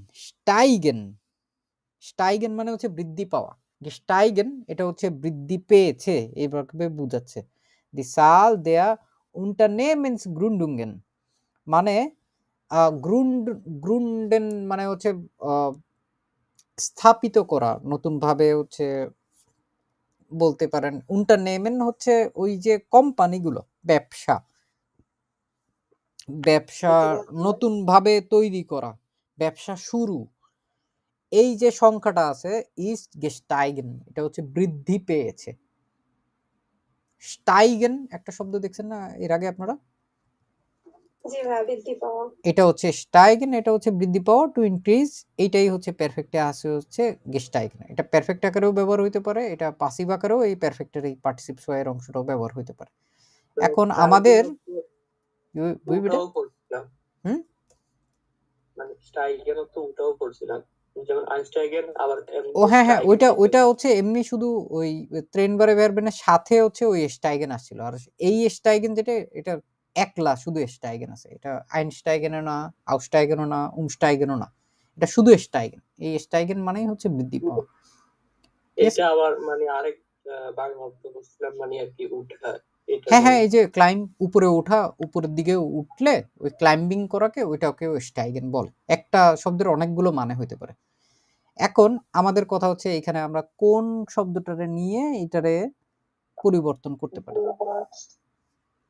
Steigen মানে হচ্ছে বৃদ্ধি পাওয়া। gestiegen এটা হচ্ছে বৃদ্ধি পেয়েছে, এইভাবে বোঝাচ্ছে। Die Zahl der Unternehmensgründungen মানে গ্রুন্ডেন মানে হচ্ছে স্থাপিত করা, নতুন ভাবে হচ্ছে বলতে পারেন। Unternehmen হচ্ছে ওই যে কোম্পানিগুলো, ব্যবসা নতুন ভাবে তৈরি করা, ব্যবসা শুরু। এই যে সংখ্যাটা আছে ist gestiegen, এটা হচ্ছে বৃদ্ধি পেয়েছে। স্টাইগেন একটা শব্দ দেখছেন না এর আগে আপনারা? জি ভাই, বৃদ্ধি পাওয়া। এটা হচ্ছে স্টাইগেন, এটা হচ্ছে বৃদ্ধি পাওয়া, টু ইনক্রিজ। এইটাই হচ্ছে পারফেক্টে আসে হচ্ছে গেস্টাইগেন। এটা পারফেক্ট আকারেও ব্যবহার হইতে পারে, এটা পাসিভ আকারেও এই পারফেক্টের এই পার্টিসিপ এর অংশটাও ব্যবহার হইতে পারে। এখন আমাদের মানে স্টাইগেরও তো ওটাও করছিলাম, যেমন আইনস্টাইগের আবার ও হ্যাঁ হ্যাঁ, ওইটা হচ্ছে এমনি শুধু ওই ট্রেনবারে ভার্বের সাথে হচ্ছে ওই স্টাইগেন আসছিল। আর এই স্টাইগেন যেটা, এটা একলা শুধু স্টাইগেন আছে। এটা আইনস্টাইগেনও না, আউস্টাইগেনও না, উমস্টাইগেনও না, এটা শুধু স্টাইগেন। এই স্টাইগেন মানেই হচ্ছে বৃদ্ধি পাওয়া। এটা আবার মানে আরেক বাংলা অর্থ বলছিলাম, মানে আর কি উঠা। হ্যাঁ হ্যাঁ, এই যে ক্লাইম্ব, উপরে ওঠা, উপরের দিকে উঠলে ওই ক্লাইম্বিং করাকে ওইটাকে স্টাইগেন বলে। একটা শব্দের অনেকগুলো মানে হইতে পারে। এখন আমাদের কথা হচ্ছে এখানে আমরা কোন শব্দটারে নিয়ে এটারে পরিবর্তন করতে পারি।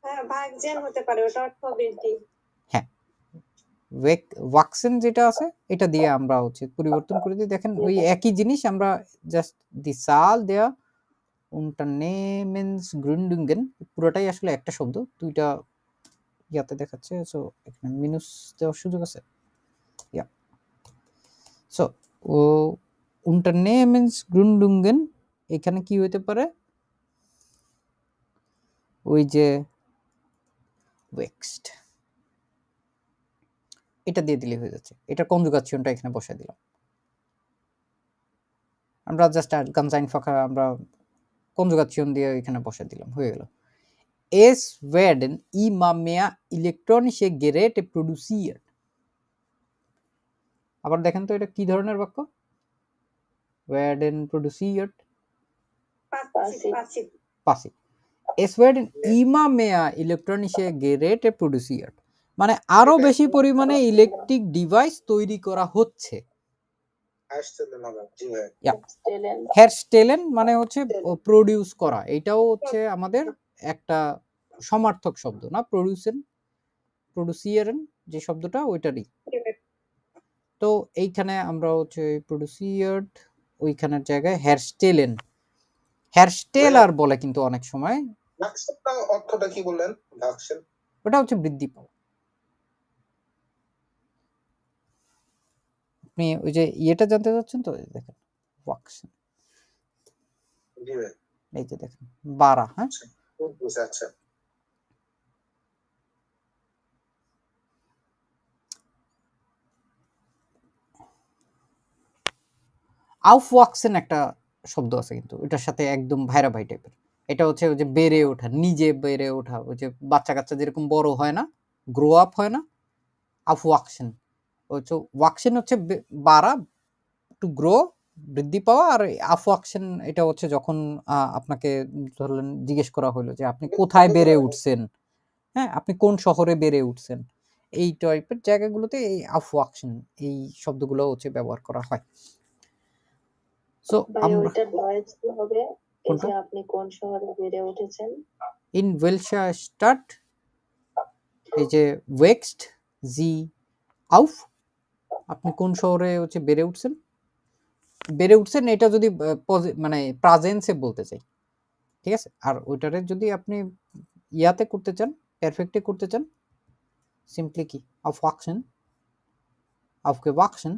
হ্যাঁ, ভাগজেন হতে পারে, ওটা অর্থ বৃদ্ধি। হ্যাঁ, ওয়াক্সেন যেটা আছে এটা দিয়ে আমরা হচ্ছে পরিবর্তন করে দিই। দেখেন ওই একই জিনিস আমরা জাস্ট দি সাল দেয়া Unternehmensgründungen, পুরোটাই আসলে একটা শব্দ, দুইটা ইয়াতে দেখাচ্ছে। সো এখানে মিনুস দেওয়ার সুযোগ আছে। ইয়া, সো ও Unternehmensgründungen এখানে কি হইতে পারে? ওই যে ওয়েক্সড, এটা দিয়ে দিলে হয়ে যাচ্ছে। এটা কনজুগাশনটা এখানে বসাই দিলাম আমরা, জাস্ট ganz einfach আমরা কনজুগাশন দিয়ে এখানে বসাই দিলাম, হয়ে গেল। Es werden immer mehr elektronische Geräte produziert। আবার দেখেন তো এটা কি ধরনের বাক্য? werden produziert passiv। Es werden immer mehr elektronische Geräte produziert মানে আরো বেশি পরিমাণে ইলেকট্রিক ডিভাইস তৈরি করা হচ্ছে। হেরস্টেলেন মানে হচ্ছে প্রোডিউস করা, এটাও হচ্ছে আমাদের একটা সমার্থক শব্দ না? প্রোডিউসিয়ারেন যে শব্দটা ওইটারই। তো এইখানে আমরা হচ্ছে প্রোডিউসিয়ার্ড, ওইখানের জায়গায় হেরস্টেলার বলে কিন্তু অনেক সময়। অর্থটা কি বললেন? ওটা হচ্ছে বৃদ্ধি পাওয়া। আপনি ওই যে ইয়েটা জানতে চাচ্ছেন তো, দেখেন ওয়াক্সেন, এই যে দেখেন বাড়া। হ্যাঁ, আচ্ছা, আউফওয়াক্সেন একটা শব্দ আছে কিন্তু এটার সাথে একদম ভাইরা ভাই টাইপের। এটা হচ্ছে ওই যে বেড়ে ওঠা, নিজে বেড়ে ওঠা, ওই যে বাচ্চা কাচ্চা যেরকম বড় হয় না, গ্রো আপ হয় না, আউফওয়াক্সেন হচ্ছে, ওয়াক্সেন হচ্ছে বাড়া, টু গ্রো, বৃদ্ধি পাওয়া। আর আফওয়াক্সেন এটা হচ্ছে যখন আপনাকে ধরলেন জিজ্ঞেস করা হলো যে আপনি কোথায় বেড়ে উঠছেন, হ্যাঁ, আপনি কোন শহরে বেড়ে উঠছেন, এই টাইপের জায়গাগুলোতে এই আফওয়াক্সেন এই শব্দগুলো হচ্ছে ব্যবহার করা হয়। সো আমরা হবে এই যে আপনি কোন শহরে বেড়ে উঠেছেন? ইন ওয়েলশা স্টাড এই যে ওয়েক্সড জি আউফ, আপনি কোন শহরে হচ্ছে বেড়ে উঠছেন, এটা যদি মানে প্রেজেন্সে বলতে চাই, ঠিক আছে। আর ওইটারে যদি আপনি ইয়াতে করতে চান, পারফেক্টে করতে চান, সিম্পলি কি aufgewachsen,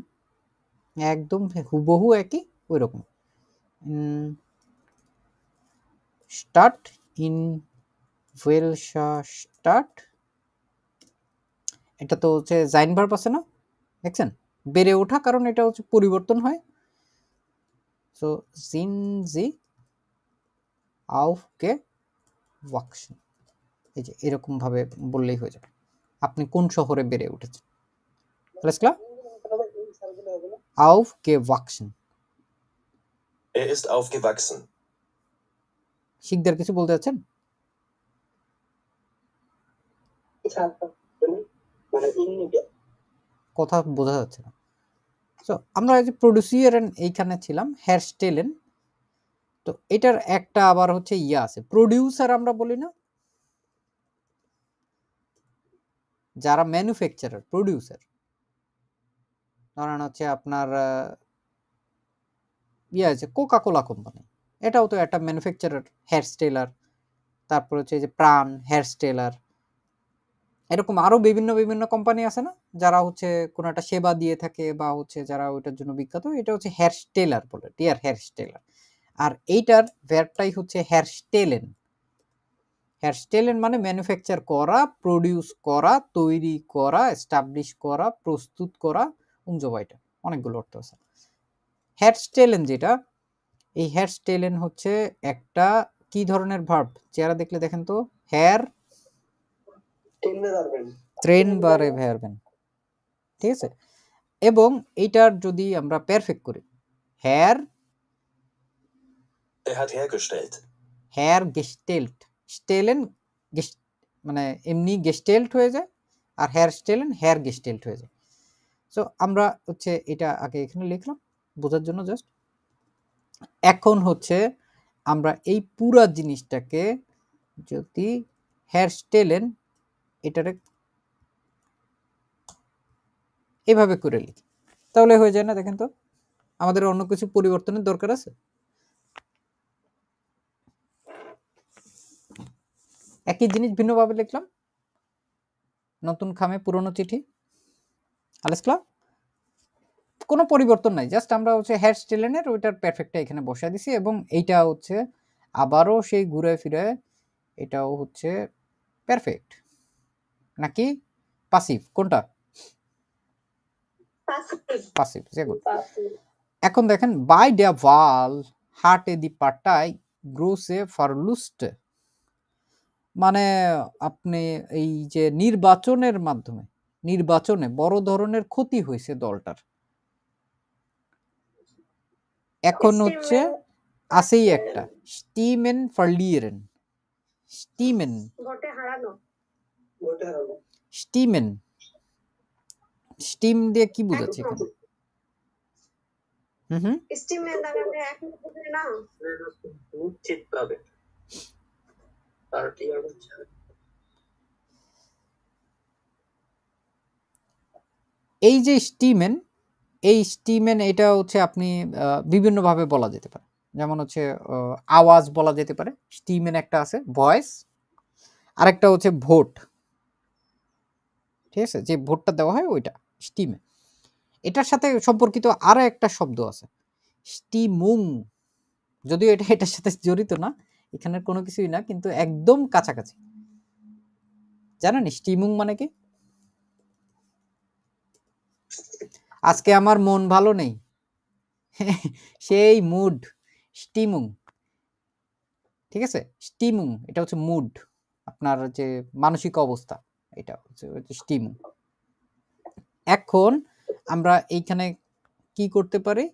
একদম হুবহু একই ওই রকম। স্টার্ট ইন welcher Stadt, এটা তো হচ্ছে জাইন ভার্ব আছে না, দেখছেন, বেড়ে ওঠা, কারণ এটা হচ্ছে পরিবর্তন হয়। সো sind sie aufgewachsen, এই যে এরকম ভাবে বললেই হয়ে যাবে, আপনি কোন শহরে বেড়ে উঠেছেন। alles klar? Aufgewachsen, Er ist aufgewachsen. Sikdar কিছু বলতে যাচ্ছেন? কথা বোঝা যাচ্ছে না। সো আমরা এই যে প্রোডিউসিয়ারেন এইখানে ছিলাম, হেয়ারস্টেলেন, তো এটার একটা আবার হচ্ছে ইয়া আছে, প্রোডিউসার আমরা বলি না, যারা ম্যানুফ্যাকচারার, প্রোডিউসার, ধরেন হচ্ছে আপনার ইয়ে আছে কোকা কোলা কোম্পানি, এটাও তো একটা ম্যানুফ্যাকচারার, হেয়ারস্টেলার, তারপর হচ্ছে যে প্রাণ হেয়ারস্টেলার, এরকম আরো বিভিন্ন বিভিন্ন কোম্পানি আছে না, যারা হচ্ছে কোনো একটা সেবা দিয়ে থাকে বা হচ্ছে যারা ওইটার জন্য বিখ্যাত, এটা হচ্ছে হেয়ারস্টেলার বলে, ডিয়ার হেয়ারস্টেলার। আর এইটার ভার্বটাই হচ্ছে হেয়ারস্টেলেন। হেয়ারস্টেলেন মানে ম্যানুফ্যাকচার করা, প্রোডিউস করা, তৈরি করা, এস্টাবলিশ করা, প্রস্তুত করা, উমজবাইটা অনেকগুলো অর্থ আছে। হেয়ারস্টেলেন যেটা, এই হেয়ারস্টেলেন হচ্ছে একটা কি ধরনের ভার্ব, চেহারা দেখলে দেখেন তো, হেয়ার ট্রেনবারে ভার্বেন, ঠিক আছে। এবং এইটার যদি আমরা পারফেক্ট করি, হেয়ার Er hat hergestellt. হেয়ার গেস্টেল্ট, স্টেলেন মানে এমনি গেস্টেল্ট হয়ে যায়, আর হেয়ার স্টেলেন হেয়ার গেস্টেল্ট হয়ে যায়। সো আমরা হচ্ছে এটা আগে এখানে লিখলাম বোঝার জন্য জাস্ট। এখন হচ্ছে আমরা এই পুরা জিনিসটাকে যদি হেয়ার স্টেলেন এটারে এভাবে করে লিখি, তাহলে হয়ে যায় না? দেখেন তো, আমাদের অন্য কিছু পরিবর্তনের দরকার আছে? একই জিনিস ভিন্নভাবে লিখলাম, নতুন খামে পুরনো চিঠি, alles klar? কোনো পরিবর্তন নাই, জাস্ট আমরা হচ্ছে হেয়ার স্টেলেনের ওইটার পারফেক্টটা এখানে বসা দিছি, এবং এইটা হচ্ছে আবারও সেই ঘুরে ফিরে এটাও হচ্ছে পারফেক্ট নাকি পাসিভ, কোনটা? Passive, good. এখন দেখেন, বাই দ্য ওয়াল হার্টে দি পার্টাই গ্রোসে ফারলুস্ট, মানে আপনি এই যে নির্বাচনের মাধ্যমে, নির্বাচনে বড় ধরনের ক্ষতি হয়েছে দলটার। এখন হচ্ছে আসেই একটা স্টিমেন ফারলিয়েরেন, স্টিমেন, স্টিমেন, স্টিম দিয়ে কি বোঝাচ্ছে এখানে? স্টিমেন দ্বারা আমরা এখন বুঝি না, নিশ্চিতভাবে এই যে স্টিমেন, এই স্টিমেন এটা হচ্ছে আপনি বিভিন্নভাবে বলা যেতে পারে, যেমন হচ্ছে আওয়াজ বলা যেতে পারে, স্টিমেন একটা আছে ভয়েস, আরেকটা হচ্ছে ভোট, ঠিক আছে, যে ভোটটা দেওয়া হয় ওইটা স্টিমেন। এটার সাথে সম্পর্কিত আরো একটা শব্দ আছে স্টিমুং, যদিও এটা এটার সাথে জড়িত না, এখানের কোনো কিছুই না, কিন্তু একদম কাছাকাছি। জানেন স্টিমুং মানে কি? আজকে আমার মন ভালো নেই, সেই মুড, স্টিমুং, ঠিক আছে। স্টিমুং এটা হচ্ছে মুড, আপনার যে মানসিক অবস্থা, এটা হচ্ছে স্টিমুং। এখন আমরা এইখানে কি করতে পারি,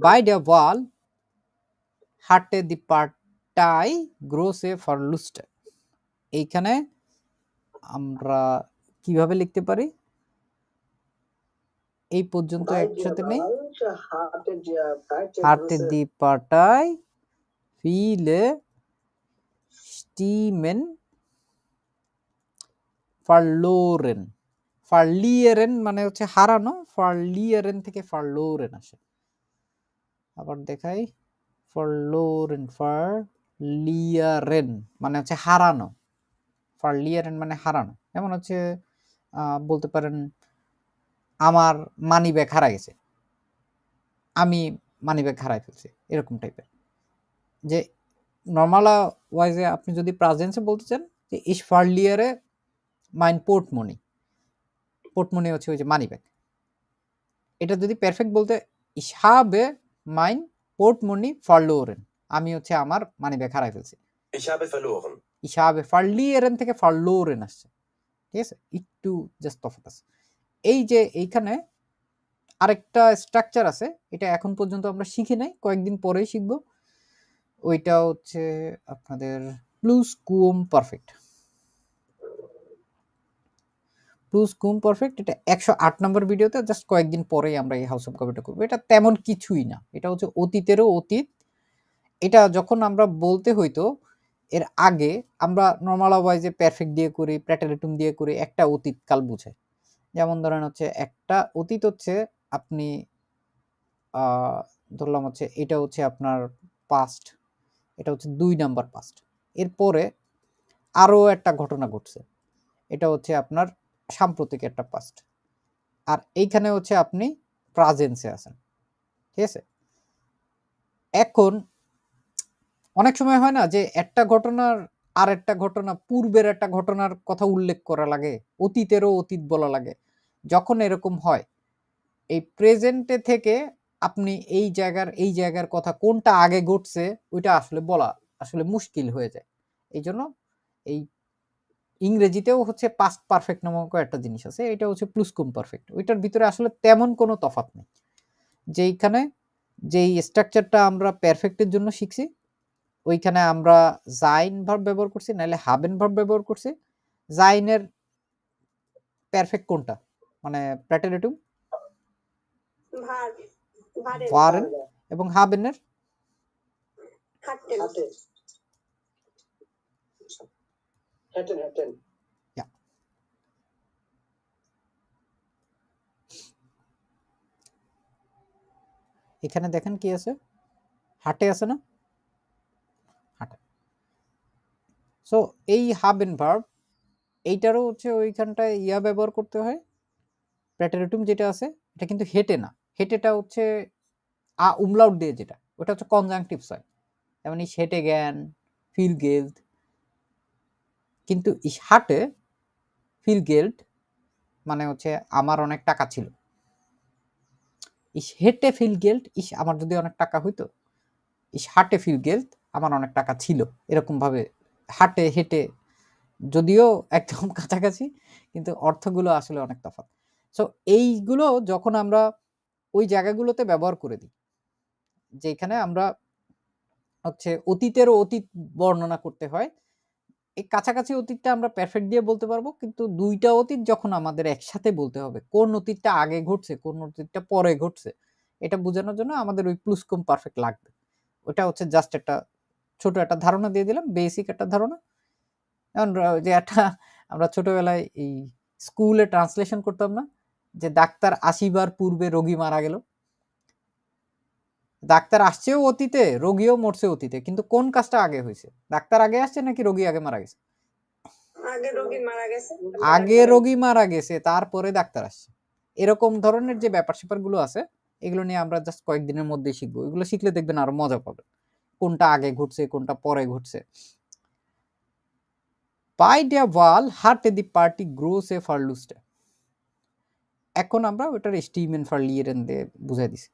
বাই দ্য ওয়াল হার্টে দি পার্টাই গ্রোসে ফারলুস্ট, এইখানে আমরা কিভাবে লিখতে পারি? এই পর্যন্ত একসাথে নেই, হার্টে দি পার্টাই ফিলে স্টিমেন ফারলোরেন। ফারলিয়েরেন মানে হচ্ছে হারানো, ফারলিয়েরেন থেকে ফারলোরেন আসে। আবার দেখাই, ফারলোরেন, ফারলিয়ারেন মানে হচ্ছে হারানো, ফারলিয়ারেন মানে হারানো। যেমন হচ্ছে বলতে পারেন আমার মানি ব্যাগ হারা গেছে, আমি মানি ব্যাগ হারাই ফেলছি, এরকম টাইপের। যে নর্মাল ওয়াইজে আপনি যদি প্রেজেন্সে বলতে চান যে ইস ফারলিয়ারে মাইন পোর্টমনি, পোর্টমনি হচ্ছে ওই যে মানি ব্যাগ। এটা যদি পারফেক্ট বলতে ইস habe mein Portemonnaie verloren, আমি হচ্ছে আমার মানি ব্যাগ হারাই ফেলছি। Ich habe verloren. Ich habe verlieren থেকে verloren আসছে, ঠিক আছে, একটু জাস্ট তফাৎ আছে। এই যে এইখানে আরেকটা স্ট্রাকচার আছে, এটা এখন পর্যন্ত আমরা শিখি নাই, কয়েকদিন পরেই শিখবো। ওইটা হচ্ছে আপনাদের প্লুসকুমপারফেক্ট। প্লুসকুমপারফেক্ট এটা 108 নম্বর ভিডিওতে, জাস্ট কয়েকদিন পরেই আমরা এই হাউস অফ কবিটা করবো। এটা তেমন কিছুই না, এটা হচ্ছে অতীতেরও অতীত। এটা যখন আমরা বলতে হইতো এর আগে আমরা নর্মাল ওয়াইজে পারফেক্ট দিয়ে করি, প্রেটেরিটুম দিয়ে করি, একটা অতীত কাল বুঝায়। যেমন ধরেন হচ্ছে একটা অতীত হচ্ছে আপনি ধরলাম হচ্ছে এটা হচ্ছে আপনার পাস্ট, এটা হচ্ছে 2 নাম্বার পাস্ট, এরপরে আরও একটা ঘটনা ঘটছে, এটা হচ্ছে আপনার সাম্প্রতিক একটা পাস্ট, আর এইখানে হচ্ছে আপনি প্রেজেন্সে আছেন, ঠিক আছে। এখন অনেক সময় হয় না যে একটা ঘটনার আর একটা ঘটনা, পূর্বের একটা ঘটনার কথা উল্লেখ করা লাগে, অতীতেরও অতীত বলা লাগে। যখন এরকম হয়, এই প্রেজেন্টে থেকে আপনি এই জায়গার কথা কোনটা আগে ঘটছে ওইটা আসলে বলা আসলে মুশকিল হয়ে যায়। এই জন্য এই ইংরেজিতেও হচ্ছে পাস্ট পারফেক্ট নামক একটা জিনিস আছে, এটা হচ্ছে প্লুসকুমপারফেক্ট। ওইটার ভিতরে আসলে তেমন কোনো তফাৎ নেই। যেইখানে যেই স্ট্রাকচারটা আমরা পারফেক্টের জন্য শিখছি, ওইখানে আমরা জাইন ভার্ব ব্যবহার করছি, নাহলে হাবেন ভার্ব ব্যবহার করছি। জাইনের পারফেক্ট কোনটা, মানে প্রেটেরিটুম ভারেন, এবং হাবেনের এখানে দেখেন কি আছে, হাটে আছে না, হাটে। সো এই হাবেন ভার্ব এইটারও হচ্ছে ওইখানটায় ইয়া ব্যবহার করতে হয়, প্রেটেরিটুম যেটা আছে এটা কিন্তু হেটে না, হেটেটা হচ্ছে উমলাউট দিয়ে, যেটা ওটা হচ্ছে কনজাংটিভস হয়, যেমন ইস হেটে জ্ঞান, ফিল গেল্ড। কিন্তু ইস হাটে ফিল গেল্ড মানে হচ্ছে আমার অনেক টাকা ছিল। ইস হেটে ফিল গেল্ড, ইস আমার যদি অনেক টাকা হইতো, ইস হাটে ফিল গেল্ড আমার অনেক টাকা ছিল, এরকম ভাবে হাটে হেটে যদিও একদম কাছাকাছি, কিন্তু অর্থগুলো আসলে অনেক তফাৎ। সো এইগুলো যখন আমরা ওই জায়গাগুলোতে ব্যবহার করে দিই, যেখানে আমরা হচ্ছে অতীতেরও অতীত বর্ণনা করতে হয়, এই কাছাকাছি অতীতটা আমরা পারফেক্ট দিয়ে বলতে পারবো, কিন্তু দুইটা অতীত যখন আমাদের একসাথে বলতে হবে, কোন অতীতটা আগে ঘটছে কোন অতীতটা পরে ঘটছে, এটা বোঝানোর জন্য আমাদের ওই প্লুসকুমপারফেক্ট লাগবে। ওটা হচ্ছে জাস্ট একটা ছোট একটা ধারণা দিয়ে দিলাম, বেসিক একটা ধারণা। যেমন যে একটা আমরা ছোটবেলায় এই স্কুলে ট্রান্সলেশন করতাম না, যে ডাক্তার আসিবার পূর্বে রোগী মারা গেল। ডাক্তার আসছেও অতীতে, রোগীও মরছে অতীতে, কিন্তু কোন কাজটা আগে হয়েছে, ডাক্তার আগে আসছে নাকি রোগী আগে মারা গেছে? আগে রোগী মারা গেছে, তারপরে ডাক্তার আসছে। এরকম ধরনের যে ব্যাপার স্যাপার গুলো আছে, এগুলো নিয়ে আমরা জাস্ট কয়েকদিনের মধ্যেই শিখবো। এগুলো শিখলে দেখবেন আরো মজা পাবে, কোনটা আগে ঘটছে কোনটা পরে ঘটছে। Bei der Wahl hatte die Party große Verluste। এখন আমরা ওটার স্টিমেন ফারলিয়েরেন দিয়ে বুঝাই দিছি।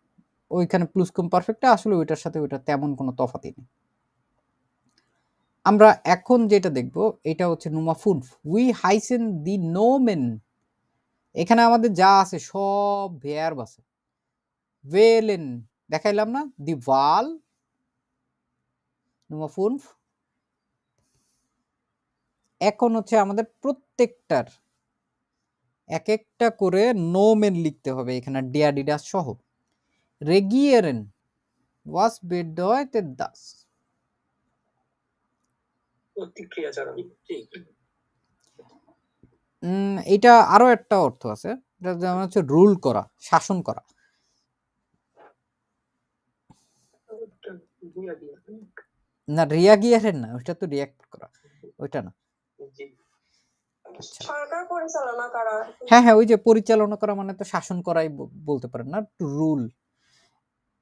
ওইখানে প্লুসকুমপারফেক্টটা আসলে ওইটার সাথে ওইটা তেমন কোনো তফাৎই নেই। আমরা এখন যেটা দেখব এটা হচ্ছে নুমা ফুনফ, উই হাইসেন দি নোমেন। এখানে আমাদের যা আছে সব ভেয়ার্ব আছে। ভেলেন দেখাইলাম না, দি ওয়াল, নুমা ফুনফ। এখন হচ্ছে আমাদের প্রত্যেকটার এক একটা করে নোমেন লিখতে হবে এখানে, ডিয়াডিডাস সহ। রেগিয়েরেন ওয়াস বেডয়েতে দাস, প্রতিক্রিয়াচরণ। এটা আরো একটা অর্থ আছে, এটা যেমন হচ্ছে রুল করা, শাসন করা। না, রিয়াগিয়ারের না, ওটা তো রিয়াক্ট করা, ওইটা না। আচ্ছা, সরকার পরিচালনা করা। হ্যাঁ হ্যাঁ, ওই যে পরিচালনা করা মানে তো শাসন করাই বলতে পারেন না, রুল।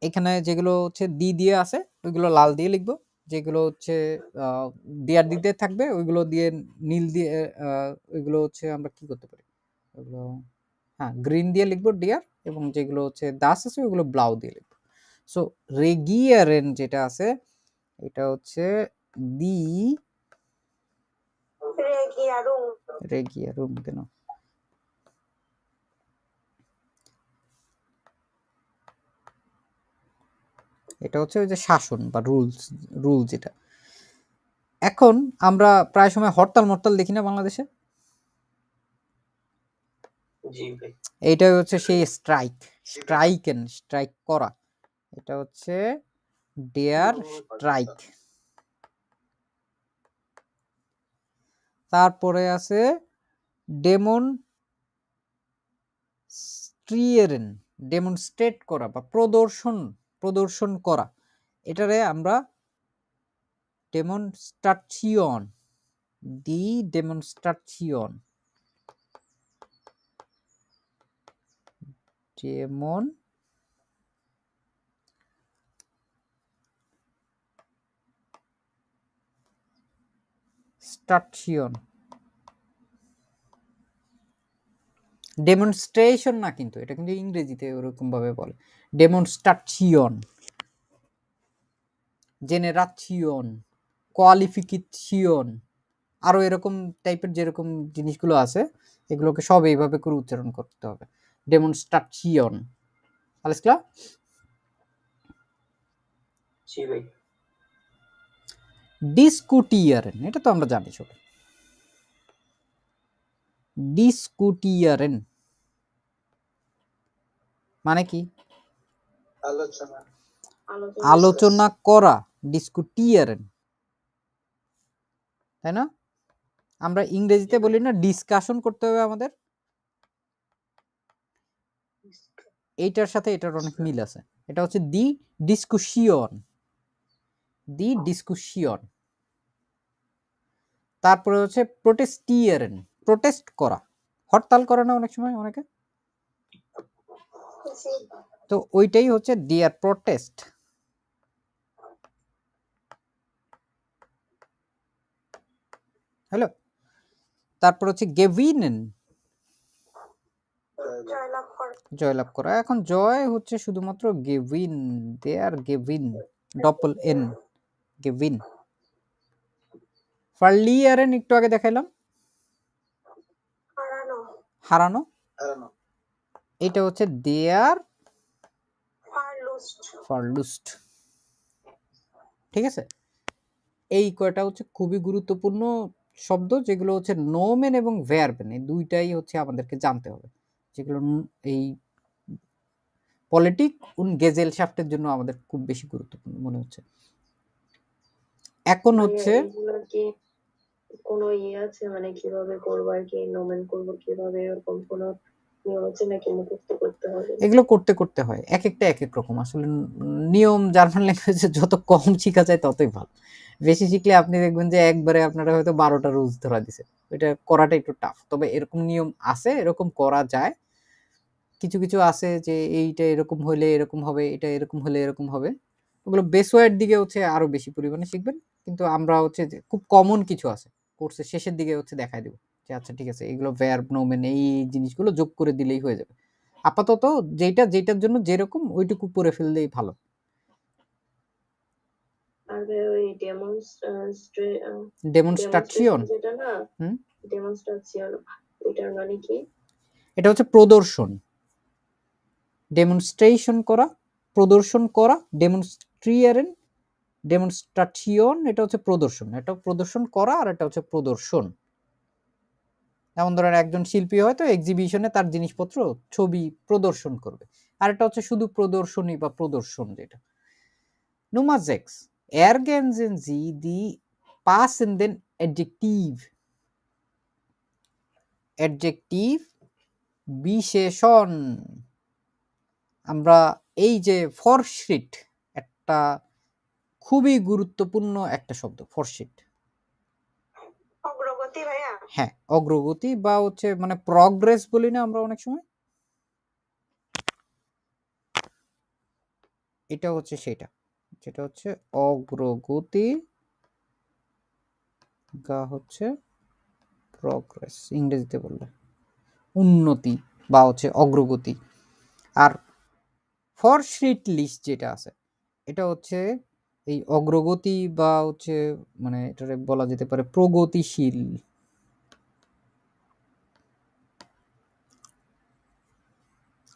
এখানে যেগুলো হচ্ছে দি দিয়ে আছে ওইগুলো লাল দিয়ে লিখবো, যেগুলো হচ্ছে ডিয়ার দিতে থাকবে ওইগুলো দিয়ে নীল দিয়ে, ওইগুলো হচ্ছে আমরা কি করতে পারি, ওইগুলো হ্যাঁ গ্রিন দিয়ে লিখবো ডিয়ার, এবং যেগুলো হচ্ছে দাস আছে ওইগুলো ব্লাউ দিয়ে লিখবো। সো রেগিয়ারেন যেটা আছে এটা হচ্ছে দি রেগিয়ারুম কেন, এটা হচ্ছে ওই যে শাসন বা রুল যেটা। এখন আমরা প্রায় সময় হরতাল মরতাল দেখি না বাংলাদেশে, এইটা হচ্ছে সেই স্ট্রাইক করা, এটা হচ্ছে ডেয়ার স্ট্রাইক। তারপরে আছে ডেমনস্ট্রেট করা বা প্রদর্শন করা, এটারে আমরা ডেমনস্ট্রাচিয়ন, দি ডেমনস্ট্রাচিয়ন, ডেমনস্ট্রেশন না, কিন্তু এটা কিন্তু ইংরেজিতে ওরকম ভাবে বলে, ডেমনস্ট্রাচিয়ন, জেনারেশন, কোয়ালিফিকেশন, আরো এরকম টাইপের যেরকম জিনিসগুলো আছে এগুলোকে সব এইভাবে করে উচ্চারণ করতে হবে, ডেমনস্ট্রাচিয়ন। আলেস্কলা ডিসকুটিয়ারেন, এটা তো আমরা জানি সবাই, ডিসকুটিয়ারেন মানে কি, আলোচনা করা, ডিসকুটিয়ারেন, তাই না? আমরা ইংরেজিতে বলি না ডিসকাশন করতে হবে আমাদের, এইটার সাথে এটার অনেক মিল আছে, এটা হচ্ছে দি ডিসকুশিয়ন। তারপরে হচ্ছে প্রোটেস্টিয়ারেন, প্রোটেস্ট করা, হরতাল করে না অনেক সময় অনেকে, তো ওইটাই হচ্ছে ডিয়ার প্রোটেস্ট। হ্যালো, তারপর হচ্ছে গেভিনেন, জয়লাভ করা। এখন জয় হচ্ছে শুধুমাত্র গেভিন, দেয়ার গেভিন, ডবল এন, গেভিন। ফার্লিয়ারেন একটু আগে দেখাইলাম, হারানো, এটা হচ্ছে দেয়ার ফারলুস্ট। ঠিক আছে, এই কয়টা হচ্ছে খুবই গুরুত্বপূর্ণ শব্দ, যেগুলো হচ্ছে নোমেন এবং ভার্বেন, এই দুইটাই হচ্ছে আমাদেরকে জানতে হবে, যেগুলো এই পলিটিক উন গেজেলশাফটের জন্য আমাদের খুব বেশি গুরুত্বপূর্ণ মনে হচ্ছে। এখন হচ্ছে কোনো ইয়ে আছে মানে কিভাবে করবো আর কি, নোমেন করবো কিভাবে, এরকম কোনো নিয়ম আছে নাকি মুখস্থ করতে হবে? এগুলো করতে হয়, এক একটা এক এক রকম আসলে নিয়ম। জার্মান ল্যাঙ্গুয়েজে যত কম শিখা যায় ততই ভালো, বেশি শিখলে আপনি দেখবেন যে একবারে আপনারা হয়তো 12টা রুলস ধরা দিছে, এটা করাটা একটু টাফ। তবে এরকম নিয়ম আছে, এরকম করা যায়, কিছু কিছু আছে যে এইটা এরকম হলে এরকম হবে, এটা এরকম হলে এরকম হবে, ওগুলো বেসওয়ার্ড দিকে হচ্ছে আরো বেশি পরিমাণে শিখবেন। কিন্তু আমরা হচ্ছে যে খুব কমন কিছু আছে কোর্সের শেষের দিকে হচ্ছে দেখাই দেব যে আচ্ছা ঠিক আছে এগুলো ভার্ব নোমেন এই জিনিসগুলো যোগ করে দিলেই হয়ে যাবে। আপাতত যেটার জন্য যেরকম ওইটুকু পড়ে ফেললেই ভালো। আর ওই ডেমনস্ট্রেশন যেটা না, ডেমনস্ট্রেশন এটার মানে কি? এটা হচ্ছে প্রদর্শন, ডেমনস্ট্রেশন করা, প্রদর্শন করা, ডেমনস্ট্রেশন এটা হচ্ছে প্রদর্শন, এটা প্রদর্শন করা আর এটা হচ্ছে প্রদর্শন। যেমন ধরেন একজন শিল্পী হয়তো এক্সিবিশনে তার জিনিসপত্র ছবি প্রদর্শন করবে, আর এটা হচ্ছে শুধু প্রদর্শনী বা প্রদর্শন। যেটা Nummer 6. Ergänzen Sie die passenden Adjektiv. Adjective বিশেষণ। আমরা এই যে ফরশিট একটা খুবই গুরুত্বপূর্ণ একটা শব্দ, ফরশিট। অগ্রগতি ভাইয়া। হ্যাঁ, অগ্রগতি বা হচ্ছে মানে প্রগ্রেস বলি না আমরা অনেক সময়, এটা হচ্ছে সেটা, যেটা হচ্ছে অগ্রগতি গা হচ্ছে প্রগ্রেস, ইংরেজিতে বললে উন্নতি বা হচ্ছে অগ্রগতি। আর ফরশিট লিস্ট যেটা আছে এটা হচ্ছে এই অগ্রগতি বা হচ্ছে মানে এটা বলা যেতে পারে প্রগতিশীল।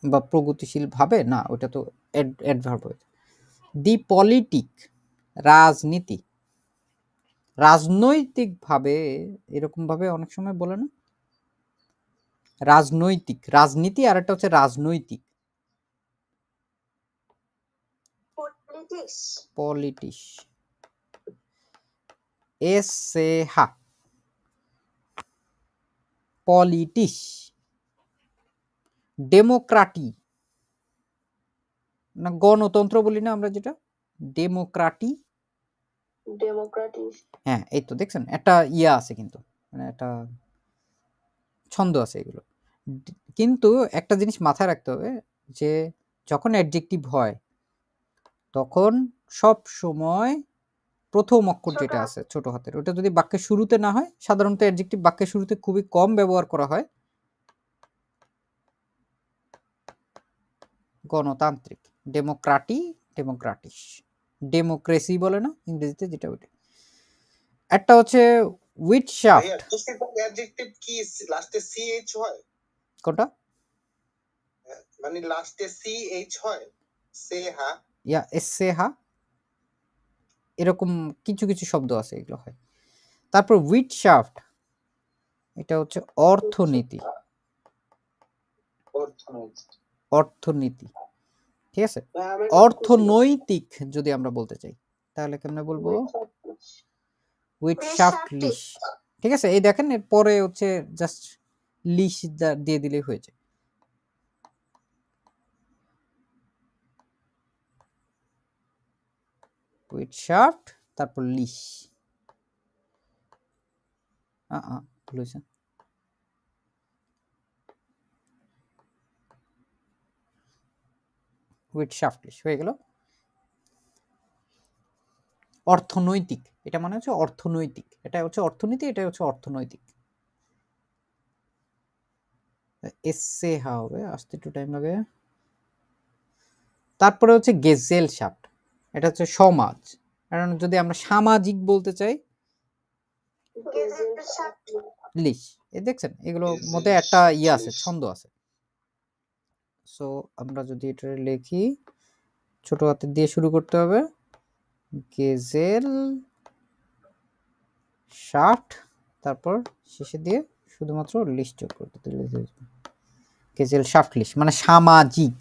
বা প্রগতিশীল ভাবে না, ওটা তো অ্যাডভার্ব হয়েছে। দি পলিটিক রাজনীতি, রাজনৈতিক ভাবে, এরকম ভাবে অনেক সময় বলে না, রাজনৈতিক, রাজনীতি আর একটা হচ্ছে রাজনৈতিক। পলিটিক্স। পলিটিক্স, এসএহা, পলিটিক্স। ডেমোক্রাটি না গণতন্ত্র বলি না আমরা যেটা, ডেমোক্রাটি। ডেমোক্রেটিক। হ্যাঁ, এই তো দেখছেন একটা ইয়া আছে, কিন্তু মানে একটা ছন্দ আছে এগুলো। কিন্তু একটা জিনিস মাথায় রাখতে হবে যে যখন অ্যাডজেক্টিভ হয় তখন সব সময় প্রথম অক্ষর যেটা আছে ছোট হাতের, ওটা যদি বাক্যের শুরুতে না হয়, সাধারণত অ্যাডজেক্টিভ বাক্যের শুরুতে খুবই কম ব্যবহার করা হয়। গণতান্ত্রিক, ডেমোক্রাটি, ডেমোক্রাটিস, ডেমোক্রেসি বলে না ইংরেজিতে, যেটা ওইটা। একটা হচ্ছে উইটশাফট। অ্যাডজেক্টিভ কি লাস্টে সিএইচ হয়? কোনটা? মানে লাস্টে সিএইচ হয়, সেহা, ইয়া এসেহা, এরকম কিছু কিছু শব্দ আছে, এগুলো হয়। তারপর উইটশাফট, এটা হচ্ছে অর্থনীতি, অর্থনীতি, ঠিক আছে। অর্থনৈতিক যদি আমরা বলতে চাই তাহলে কেমনে বলবো? উইটশাফট লিশ, ঠিক আছে। এই দেখেন এর পরে হচ্ছে জাস্ট লিশ দিয়ে দিলেই হয়েছে। উইটশাফট তারপর লিশ, ভুল হয়েছে। উইটশাফট লিশ হয়ে গেল। অর্থনৈতিক, এটা মানে হচ্ছে অর্থনৈতিক, এটা হচ্ছে অর্থনীতি, এটা হচ্ছে অর্থনৈতিক। এসে হবে, আসতে একটু টাইম লাগে। তারপরে হচ্ছে গেজেলশাফট, এটা হচ্ছে সমাজ, কারণ যদি আমরা সামাজিক বলতে চাই লিশ। এই দেখছেন এগুলোর মধ্যে একটা ইয়ে আছে, ছন্দ আছে। সো আমরা যদি এটা লিখি, ছোট হাতে দিয়ে শুরু করতে হবে, গেজেল শাফট, তারপর শেষে দিয়ে শুধুমাত্র লিস্ট যোগ করতে দিলে গেজেল শাফট লিস্ট, মানে সামাজিক,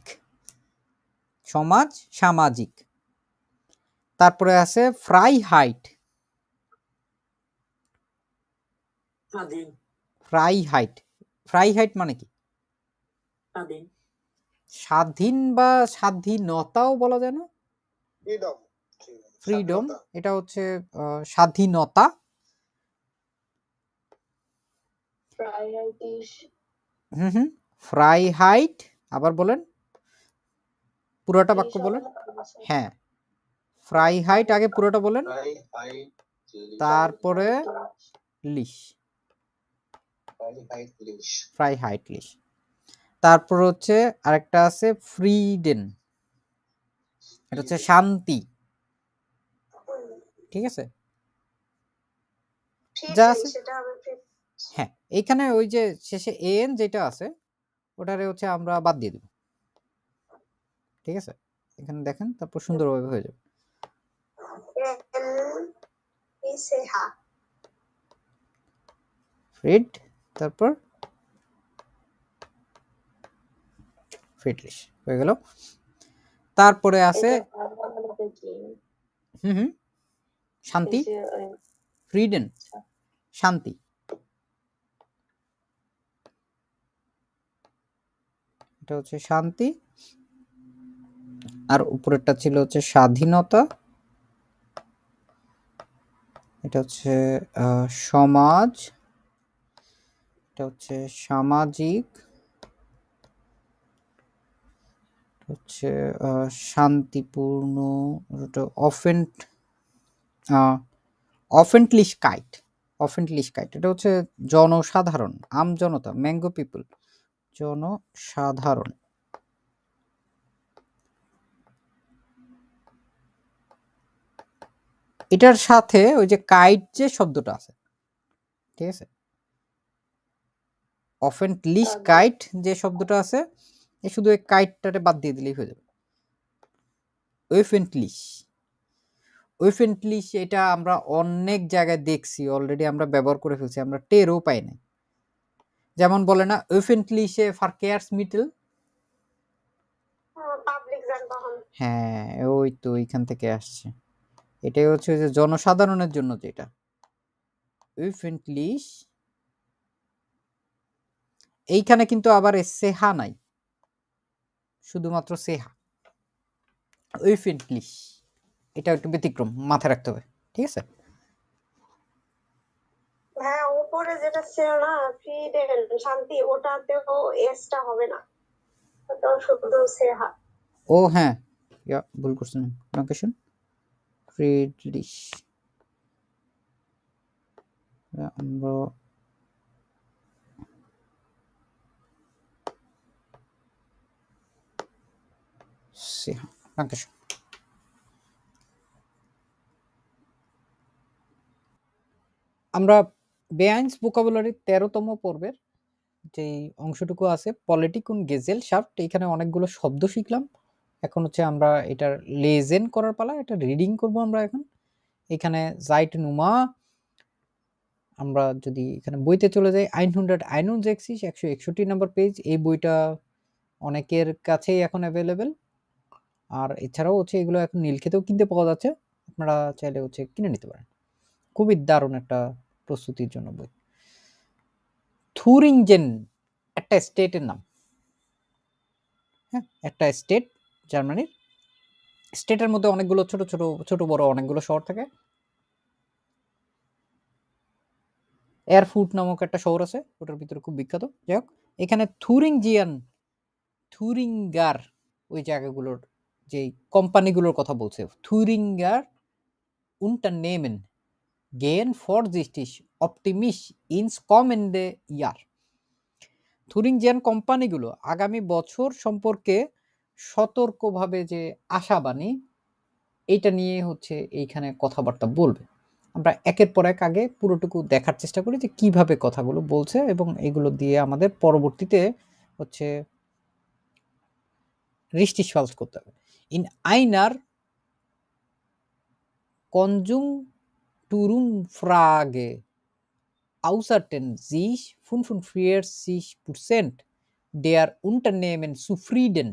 সমাজ, সামাজিক। তারপরে আছে ফ্রাইহাইট, ফ্রাইহাইট, ফ্রাইহাইট মানে কি? স্বাধীন বা স্বাধীনতাও বলা যায় না, ফ্রিডম, এটা হচ্ছে স্বাধীনতা। ফ্রাইহাইট, আবার বলেন পুরোটা বাক্য বলেন। হ্যাঁ, ফ্রাইহাইট আগে পুরোটা বলেন, তারপরে লিশ, ফ্রাইহাইট লিশ। তারপর হচ্ছে আরেকটা আছে ফ্রিডেন, এটা হচ্ছে শান্তি, ঠিক আছে। যা আছে হ্যাঁ, এইখানে ওই যে শেষে এন যেটা আছে ওটারে হচ্ছে আমরা বাদ দিয়ে দিব, ঠিক আছে। এখানে দেখেন, তারপর সুন্দরভাবে হয়ে যাবে। ফ্রিড, তারপর ফ্রিডলিশ হয়ে গেল। তারপরে আছে শান্তি, ফ্রিডেন, শান্তি। এটা হচ্ছে শান্তি, আর উপরেরটা ছিল হচ্ছে স্বাধীনতা, এটা হচ্ছে সমাজ, এটা হচ্ছে সামাজিক, হচ্ছে শান্তিপূর্ণ, এটা অফেন্টলিশকাইট, এটা হচ্ছে জনসাধারণ, আমজনতা, ম্যাঙ্গো পিপল, জনসাধারণ। এটার সাথে ওই যে কাইট যে শব্দটা আছে, ঠিক আছে, অফেন্টলিশকাইট যে শব্দটা আছে, এই শুধু এই কাইটটারে বাদ দিয়ে দিলেই হয়ে যাবে। ওয়েফেন্টলিশ এটা আমরা অনেক জায়গায় দেখছি অলরেডি, আমরা ব্যবহার করে ফেলছি, আমরা টেরও পাই না। যেমন বলে না ওয়েফেন্টলিশে ভারকেয়ারসমিটেল, পাবলিক যানবাহন। হ্যাঁ ওই তো ওইখান থেকে আসছে। এটাই হচ্ছে যে জনসাধারণের জন্য যেটা ওয়েফেন্টলিশ। এইখানে কিন্তু আবার সেহা নাই, শুধুমাত্র সেহা। ওয়েফেন্টলিশ এটা একটু ব্যতিক্রম, মাথায় রাখতে হবে, ঠিক আছে। হ্যাঁ, উপরে যেটা ছিল না ফ্রিডেন, শান্তি, ওটাতেও এসটা হবে না, ওটাও শুধু সেহা। ও হ্যাঁ, ইয়া ভুল করছেন, প্রনাউন্সিয়েশন ফ্রিডলিশ। আমরা সেহা প্রনাউন্সিয়েশন। আমরা বেআইনস ভোকাবুলারি 13তম পর্বের যে অংশটুকু আছে পলিটিক উন গেজেলশাফট, এখানে অনেকগুলো শব্দ শিখলাম। এখন হচ্ছে আমরা এটার লেজেন করার পালা, এটা রিডিং করব আমরা এখন। এখানে জাইট নুমা, আমরা যদি এখানে বইতে চলে যাই 161 161 নম্বর পেজ, এই বইটা অনেকের কাছেই এখন অ্যাভেলেবেল। আর এছাড়াও হচ্ছে এগুলো এখন নীলক্ষেতেও কিনতে পাওয়া যাচ্ছে, আপনারা চাইলে হচ্ছে কিনে নিতে পারেন। খুবই দারুণ একটা প্রস্তুতির জন্য বই। থুরিংজেন একটা স্টেটের নাম, হ্যাঁ একটা স্টেট জার্মানির। স্টেটের মধ্যে অনেকগুলো ছোট ছোট ছোট বড় অনেকগুলো শহর থাকে। এয়ারফুট নামক একটা শহর আছে, ওটার ভিতরে খুব বিখ্যাত। যাই হোক, এখানে থুরিঙ্গার ওই জায়গাগুলোর যে কোম্পানিগুলোর কথা বলছে। থুরিঙ্গার Unternehmen gehen vorsichtig optimistisch ins kommende Jahr। থুরিংজিয়ান কোম্পানিগুলো আগামী বছর সম্পর্কে সতর্কভাবে যে আশাবাণী, এইটা নিয়ে হচ্ছে এইখানে কথাবার্তা বলবে। আমরা একের পর এক আগে পুরোটুকু দেখার চেষ্টা করি যে কিভাবে কথাগুলো বলছে, এবং এগুলো দিয়ে আমাদের পরবর্তীতে হচ্ছে রিস্টিশফালস করতে হবে। ইন আইনার Konjunkturumfrage äußerten sich 45% der Unternehmen zufrieden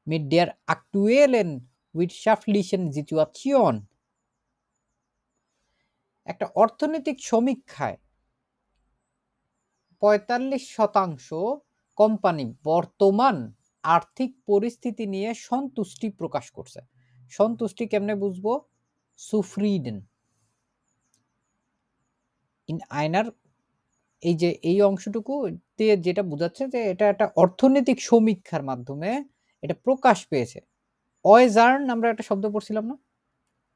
mit der aktuellen wirtschaftlichen Situation। একটা অর্থনৈতিক সমীক্ষায় 45% কোম্পানি বর্তমান আর্থিক পরিস্থিতি নিয়ে সন্তুষ্টি প্রকাশ করছে। সন্তুষ্টি কেমনে বুঝবো? সুফ্রিডেন ইন আইনার, এই যে এই অংশটুকু দিয়ে যেটা বোঝাচ্ছে যে এটা একটা অর্থনৈতিক সমীক্ষার মাধ্যমে এটা প্রকাশ পেয়েছে। অয়জার্ন আমরা একটা শব্দ পড়ছিলাম না,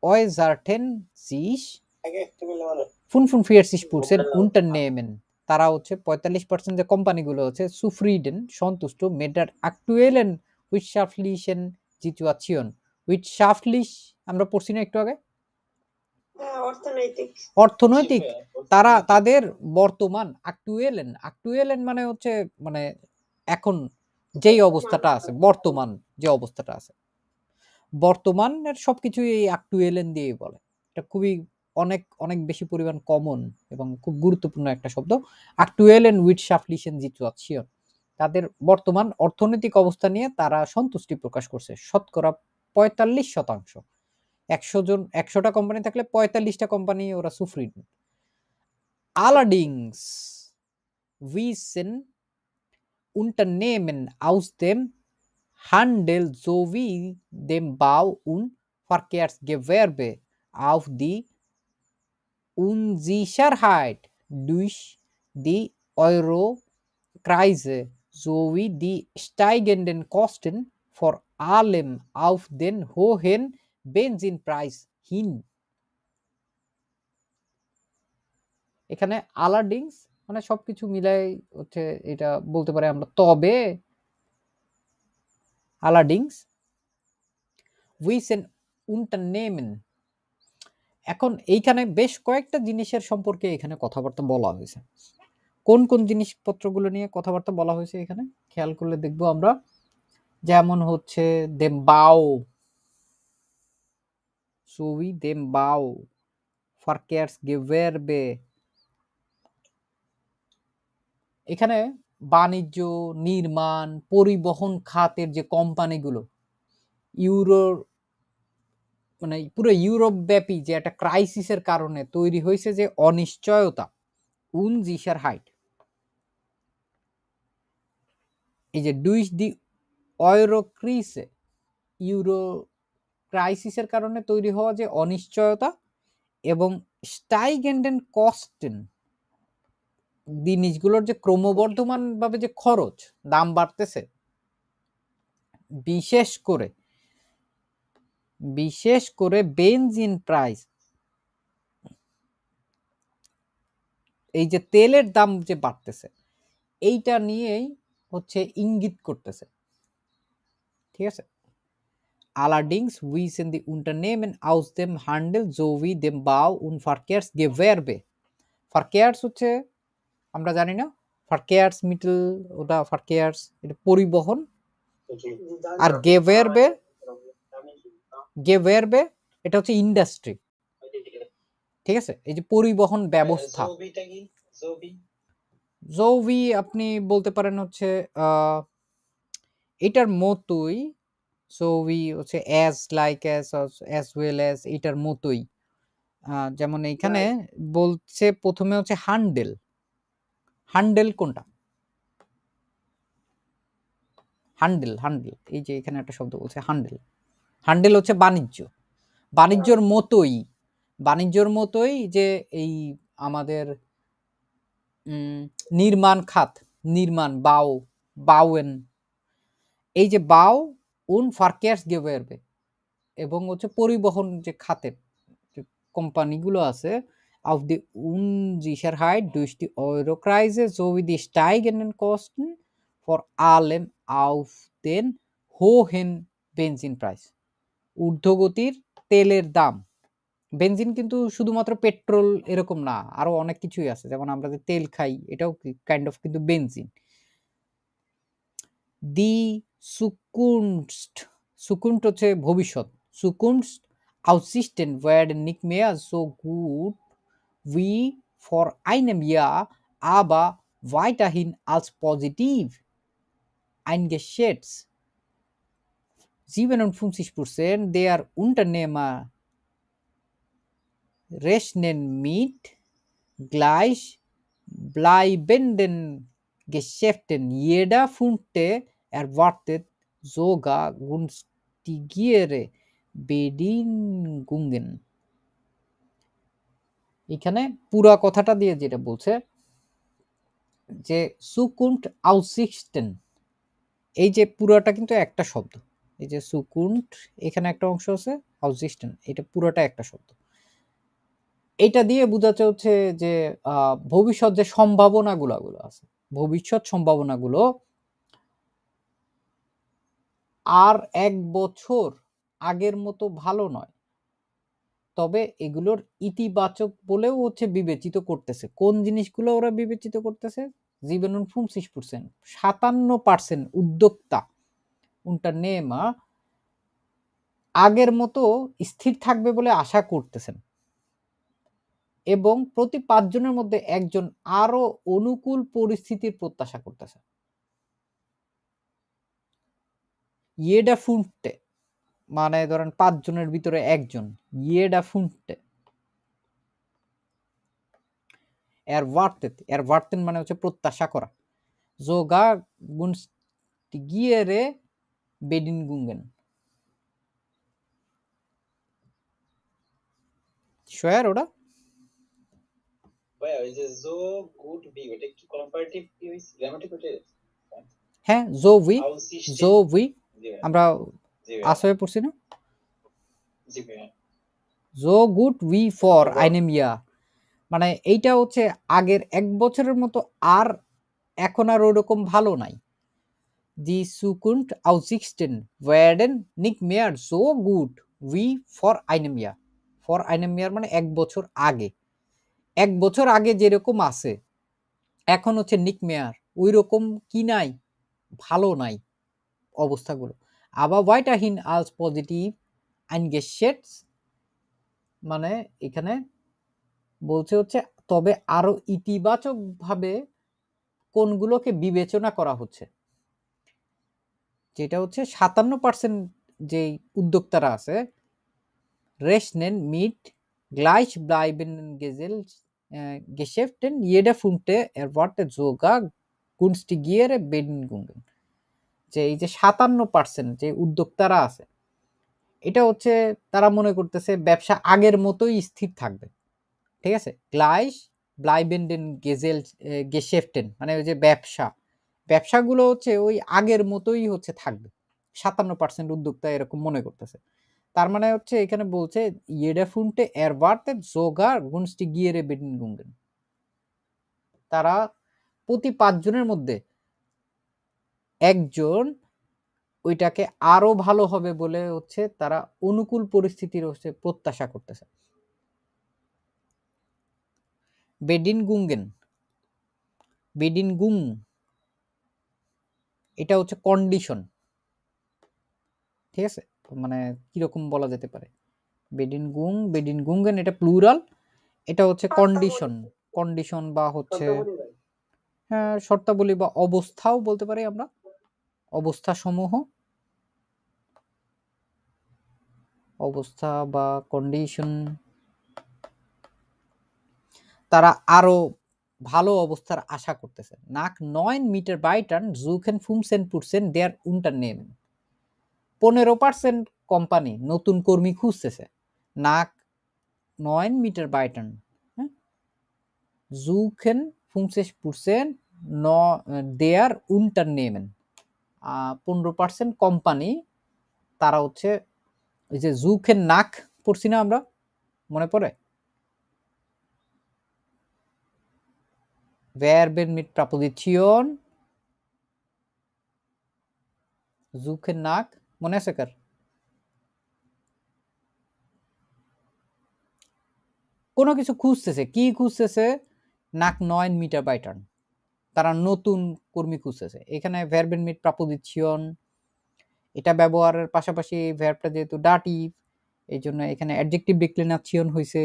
অয়জার্টেন সিস 45% Unternehmen, তারা হচ্ছে 45% যে কোম্পানিগুলো হচ্ছে সুফ্রিডেন সন্তুষ্ট, মেডার আকটুয়েলেন উইটশাফলিশন সিচুয়েশন। উইটশাফলিশ আমরা পড়ছি না একটু আগে, অর্থনৈতিক, তারা তাদের বর্তমান আকটুয়েলেন মানে হচ্ছে মানে এখন যেই অবস্থাটা আছে, বর্তমান যে অবস্থাটা আছে, বর্তমানের সবকিছুই এই আকটুয়েলেন দিয়ে বলে। এটা খুবই অনেক অনেক বেশি পরিমাণ কমন এবং খুব গুরুত্বপূর্ণ একটা শব্দ। আকটুয়েলেন উইটশাফলিশন সিচুয়েশন, তাদের বর্তমান অর্থনৈতিক অবস্থা নিয়ে তারা সন্তুষ্টি প্রকাশ করছে। শতকরা 45%। 100টা কোম্পানি থাকলে 45টা কোম্পানি ওরা সুফ্রিডেন। Allerdings wissen Unternehmen aus dem Handel sowie dem Bau und Verkehrsgewerbe auf die Unsicherheit durch die Euro-Krise sowie die steigenden Kosten vor allem auf den hohen Benzinpreis hin. এখানে allerdings মানে সবকিছু মিলাই হচ্ছে এটা বলতে পারি আমরা, তবে allerdings wissen Unternehmen, এখন এইখানে বেশ কয়েকটা জিনিসের সম্পর্কে এখানে কথাবার্তা বলা হয়েছে। কোন কোন জিনিসপত্রগুলো নিয়ে কথাবার্তা বলা হয়েছে এখানে খেয়াল করলে দেখবো আমরা, যেমন হচ্ছে dem Bau, sowie dem Bau, Verkehrsgewerbe, এখানে বাণিজ্য, নির্মাণ, পরিবহন খাতের যে কোম্পানিগুলো মানে পুরো ইউরোপ ব্যাপী যে একটা ক্রাইসিসের কারণে তৈরি হয়েছে যে অনিশ্চয়তা, Unsicherheit, এই যে durch die Euro-Krise, ইউরো ক্রাইসিসের কারণে তৈরি হওয়া যে অনিশ্চয়তা, এবং steigenden Kosten, জিনিসগুলোর যে ক্রমবর্ধমান ভাবে যে খরচ, দাম বাড়তেছে, বিশেষ করে বেনজিন প্রাইস, এই যে তেলের দাম যে বাড়তেছে, এইটা নিয়েই হচ্ছে ইঙ্গিত করতেছে। ঠিক আছে, allerdings wissen die Unternehmen aus dem Handel sowie dem Bau und Verkehrsgewerbe, Verkehrs হচ্ছে আমরা জানি না, Verkehrsmittel oder Verkehrs এটা পরিবহন, আর Gewerbe এটা হচ্ছে ইন্ডাস্ট্রি। ঠিক আছে, এই যে পরিবহন ব্যবস্থা, জৌবি আপনি বলতে পারেন হচ্ছে এটার মতোই, জৌবি হচ্ছে as like as well as এটার মতোই, যেমন এইখানে বলছে প্রথমে হচ্ছে হান্ডেল, হান্ডেল কোনটা, হান্ডেল, এই যে এখানে একটা শব্দ বলছে হান্ডেল, হান্ডেল হচ্ছে বাণিজ্য, বাণিজ্যর মতোই যে এই আমাদের নির্মাণ খাত, নির্মাণ, বাউয়েন, এই যে বাউ উন Verkehrsgewerbe এবং হচ্ছে পরিবহন যে খাতের যে কোম্পানিগুলো আছে, auf die Unsicherheit durch die Euro-Krise sowie die steigenden Kosten vor allem auf den hohen Benzinpreis, ঊর্ধ্বগতির তেলের দাম, বেনজিন কিন্তু শুধুমাত্র পেট্রোল এরকম না, আরো অনেক কিছুই আছে, যেমন আমরা যে তেল খাই এটাও কাইন্ড অফ কিন্তু বেনজিন। দি Zukunft হচ্ছে ভবিষ্যৎ, Zukunft Aussichten werden nicht mehr so gut wie vor einem Jahr, aber weiterhin als positiv eingeschätzt. 57% der Unternehmer rechnen mit gleichbleibenden Geschäften. Jeder Funde erwartet sogar günstigere Bedingungen. এখানে পুরো কথাটা দিয়ে যেটা বলছে যে Zukunft Aussichten, এই যে পুরোটা কিন্তু একটা শব্দ, এই যে Zukunft এখানে একটা অংশ আছে, Aussichten এটা পুরোটা একটা শব্দ। এটা দিয়ে বোঝাচ্ছে হচ্ছে যে ভবিষ্যৎ যে সম্ভাবনাগুলো আছে, ভবিষ্যৎ সম্ভাবনাগুলো আর এক বছর আগের মতো ভালো নয়, তবে এগুলোর ইতিবাচক বলেও হচ্ছে বিবেচিত করতেছে। কোন জিনিসগুলো ওরা বিবেচিত করতেছে? 57% উদ্যোক্তা Unternehmer আগের মতো স্থির থাকবে বলে আশা করতেছেন, এবং প্রতি 5 জনের মধ্যে একজন আরো অনুকূল পরিস্থিতির প্রত্যাশা করতেছে। Jeder Funde মানে ধরেন 5 জনের ভিতরে একজন, Jeder Funde। Erwarten মানে হচ্ছে প্রত্যাশা করা, sogar günstigere Bedingungen. Schwer, oder? ভাইয়া ওই যে জো গুড বি ওটা কি কম্পারেটিভ কি হইছে গ্রামাটিক ওটা হ্যাঁ, so we জি ভাইয়া আমরা জি ভাইয়া আসলে পড়ছি না, জি ভাইয়া so good we for einem Jahr, মানে এইটা হচ্ছে আগের এক বছরের মতো আর এখন আর ওরকম ভালো নাই। Die Zukunft Aussichten werden nicht mehr so gut wie vor einem Jahr. For einem Jahr মানে এক বছর আগে, এক বছর আগে যেরকম আছে এখন হচ্ছে nicht mehr ওই রকম কি নাই, ভালো নাই অবস্থাগুলো। আবার weiterhin als positiv eingeschätzt, মানে এখানে বলছে হচ্ছে তবে আরো ইতিবাচক ভাবে কোনগুলোকে বিবেচনা করা হচ্ছে, যেটা হচ্ছে 57% যে উদ্যোক্তারা আছে rechnen mit gleichbleibenden Geschäften, jeder Funde erwartet sogar günstigere Bedingungen। যে এই যে 57% যে উদ্যোক্তারা আছে এটা হচ্ছে তারা মনে করতেছে ব্যবসা আগের মতোই স্থির থাকবে, ঠিক আছে। gleichbleibenden Geschäften মানে ওই যে ব্যবসাগুলো হচ্ছে ওই আগের মতোই হচ্ছে থাকবে, 57% উদ্যোক্তা এরকম মনে করতেছে। তার মানে হচ্ছে এখানে বলছে jeder Funde erwartet sogar günstigere Bedingungen, তারা প্রতি 5 জনের মধ্যে একজন ওইটাকে আরো ভালো হবে বলে হচ্ছে তারা অনুকূল পরিস্থিতির হচ্ছে প্রত্যাশা করতেছে। বেডিনগুং এটা হচ্ছে কন্ডিশন, ঠিক আছে, মানে কিরকম বলা যেতে পারে, বেডিনগুঙ্গেন এটা প্লুরাল, এটা হচ্ছে কন্ডিশন বা হচ্ছে হ্যাঁ শর্তাবলী বা অবস্থাও বলতে পারি আমরা, অবস্থা সমূহ, অবস্থা বা কন্ডিশন। তারা আরো ভালো অবস্থার আশা করতেছে। nach 9 Mitarbeitern suchen 15% der Unternehmen, 15% company নতুন কর্মী খুঁজতেছে। nach 9 Mitarbeitern suchen 15% der Unternehmen, 15% company তারা হচ্ছে ওই যে suchen nach পড়ছি না আমরা, মনে পড়ে, Verben mit Präposition suchen nach, মনে আছে কার? কোনো কিছু খুঁজতেছে, কি খুঁজতেছে? nach 9 Mitarbeitern, তারা নতুন কর্মী খুঁজতেছে। এখানে Verben mit Präposition এটা ব্যবহারের পাশাপাশি ভার্বটা যেহেতু ডাটিভ এই জন্য এখানে অ্যাডজেক্টিভ ডিক্লিনেশন হয়েছে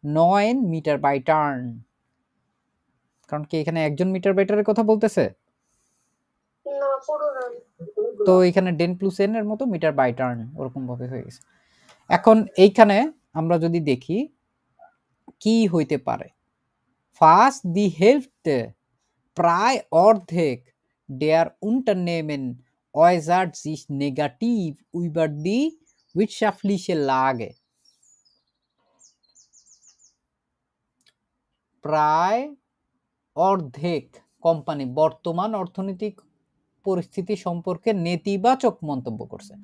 9 Mitarbeitern, কারণ কি এখানে একজন মিটারবাইটারের কথা বলতেছে না পুরো না, তো এখানে ডেন প্লাস এন এর মতো মিটারবাইটার্ন ওরকম ভাবে হয়ে গেছে। এখন এইখানে আমরা যদি দেখি কি হইতে পারে, ফার্স্ট দি হেল্পতে প্রায় অর্ধেক der Unternehmen äußert sich negativ über die wirtschaftliche Lage, প্রায় অর্ধেক কোম্পানি বর্তমান অর্থনৈতিক পরিস্থিতি সম্পর্কে নেতিবাচক মন্তব্য করছে।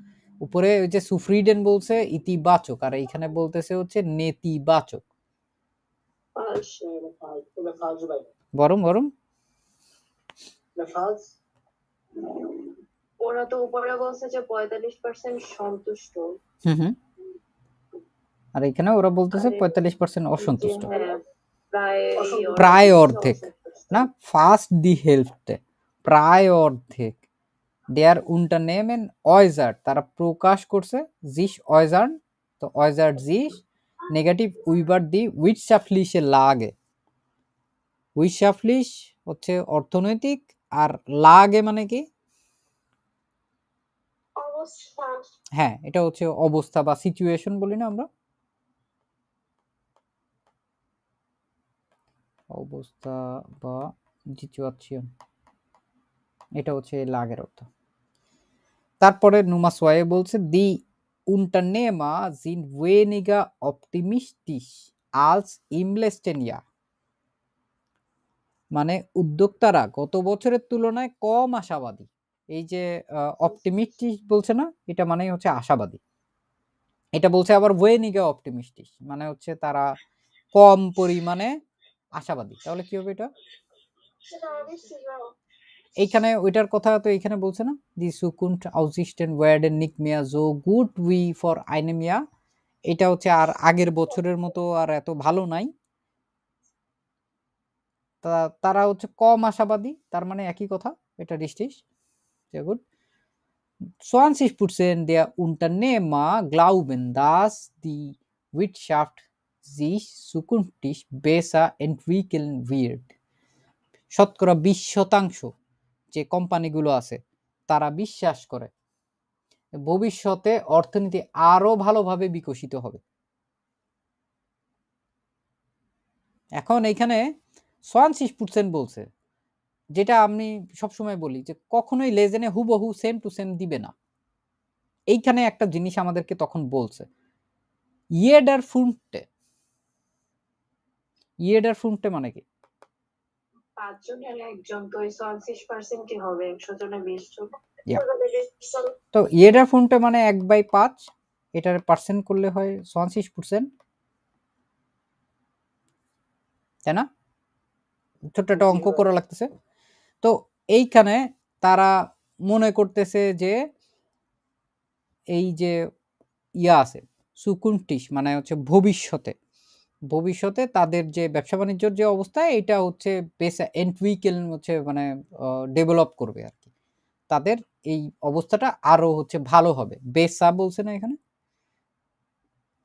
উপরে ওই যে সুফ্রিডেন বলছে ইতিবাচক, আর এইখানে বলতেছে হচ্ছে নেতিবাচক। বরং ওরা তো উপরে বলছে যে 45% সন্তুষ্ট, আর এখানে ওরা বলতেছে 45% অসন্তুষ্ট। প্রায় প্রায় অর্ধেক না, ফার্স্ট দি হেল্পতে প্রায় অর্ধেক দেয়ার উন্টারনেমেন অয়জার তারা প্রকাশ করছে জিস অয়জার, তো অয়জার জিস নেগেটিভ উইবার দি উইটসাফলিশে লাগে, উইটসাফলিশ হচ্ছে অর্থনৈতিক আর লাগে মানে কি অবস্থা, হ্যাঁ এটা হচ্ছে অবস্থা বা সিচুয়েশন বলি না আমরা, অবস্থা বা সিচুয়েশন। এটা হচ্ছে লাগের অর্থ। তারপরে নুমা সোয়ে বলছে দি Unternehmer sind weniger optimistisch als im letzten Jahr, মানে উদ্যোক্তারা গত বছরের তুলনায় কম আশাবাদী। এই যে অপটিমিস্টিক বলছে না, এটা মানে হচ্ছে আশাবাদী। এটা বলছে আবার weniger optimistisch, মানে হচ্ছে তারা কম পরিমাণে আশাবাদী। তাহলে কি হবে এটা? এইখানে ওইটার কথা তো এইখানে বলছে না, দি Zukunft Aussichten werden nicht mehr so gut wie vor einem Jahr, এটা হচ্ছে আর আগের বছরের মতো আর এত ভালো নাই। তারা হচ্ছে কম আশাবাদী, তার মানে একই কথা, এটা richtig. Sehr gut. 20% der Unternehmer glauben, dass die Wirtschaft sich zukünftig besser entwickeln wird. শতকরা 20% যে কোম্পানিগুলো আছে তারা বিশ্বাস করে ভবিষ্যতে অর্থনীতি আরো ভালোভাবে বিকশিত হবে। এখন এইখানে 20% বলছে, যেটা আমি সবসময় বলি যে কখনোই লেজেনে হুবহু সেম টু সেম দিবে না। এইখানে একটা জিনিস আমাদেরকে তখন বলছে ইয়েডার ফুন্টে মানে কি? 5 জনের একজন, তো 20% কি হবে? 100 জনে 20 জন। তো ইয়েডার ফুন্টে মানে 1/5, এটার পার্সেন্ট করলে হয় 20%, তাই না? ছোট্ট একটা অঙ্ক করা লাগতেছে। তো এইখানে তারা মনে করতেছে যে এই যে ইয়া আছে সুকুন্টিশ, মানে হচ্ছে ভবিষ্যতে তাদের যে ব্যবসা বাণিজ্যের যে অবস্থা, এটা হচ্ছে বেসা এন্টউইকেল হচ্ছে মানে ডেভেলপ করবে আর কি, তাদের এই অবস্থাটা আরো হচ্ছে ভালো হবে। বেসা বলছে না এখানে,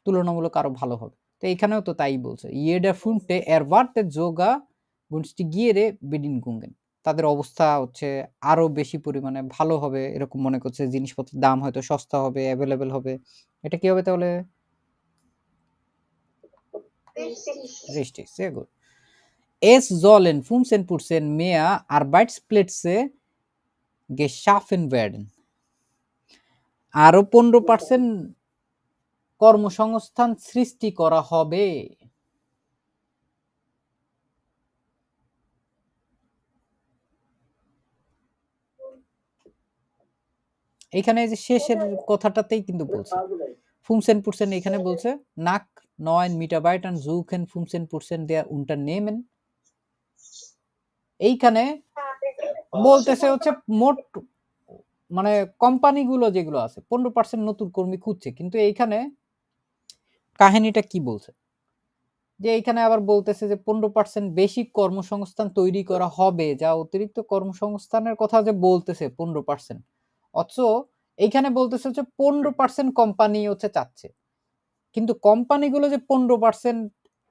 তুলনামূলক আরো ভালো হবে। তো এখানেও তো তাই বলছে, ইয়েডার ফুন্টে এরওয়ার্টের যোগা গুনস্টি গিয়ে বিডিন গুঙ্গেন, তাদের অবস্থা হচ্ছে আরো বেশি পরিমাণে ভালো হবে এরকম মনে করছে, জিনিসপত্রের দাম হয়তো সস্তা হবে, অ্যাভেলেবেল হবে। এটা কি হবে তাহলে? Richtig, sehr gut. Es sollen 15% mehr Arbeitsplätze geschaffen werden. আরো 15% কর্মসংস্থান সৃষ্টি করা হবে। এখানে যে শেষের কথাটাতেই কিন্তু বলছে 15% এখানে বলছে নাক 9 Mitarbeitern suchen 15% der Unternehmen, এইখানে বলতেছে হচ্ছে মোট মানে কোম্পানিগুলো যেগুলো আছে 15% নতুন কর্মী খুঁজছে। কিন্তু এইখানে কাহিনীটা কি বলছে যে এইখানে আবার বলতেছে যে 15% বেশি কর্মসংস্থান তৈরি করা হবে, যা অতিরিক্ত কর্মসংস্থানের কথা যে বলতেছে 15%, অথচ এইখানে বলতেছে হচ্ছে 15% কোম্পানি হচ্ছে চাচ্ছে, কিন্তু কোম্পানিগুলো যে 15%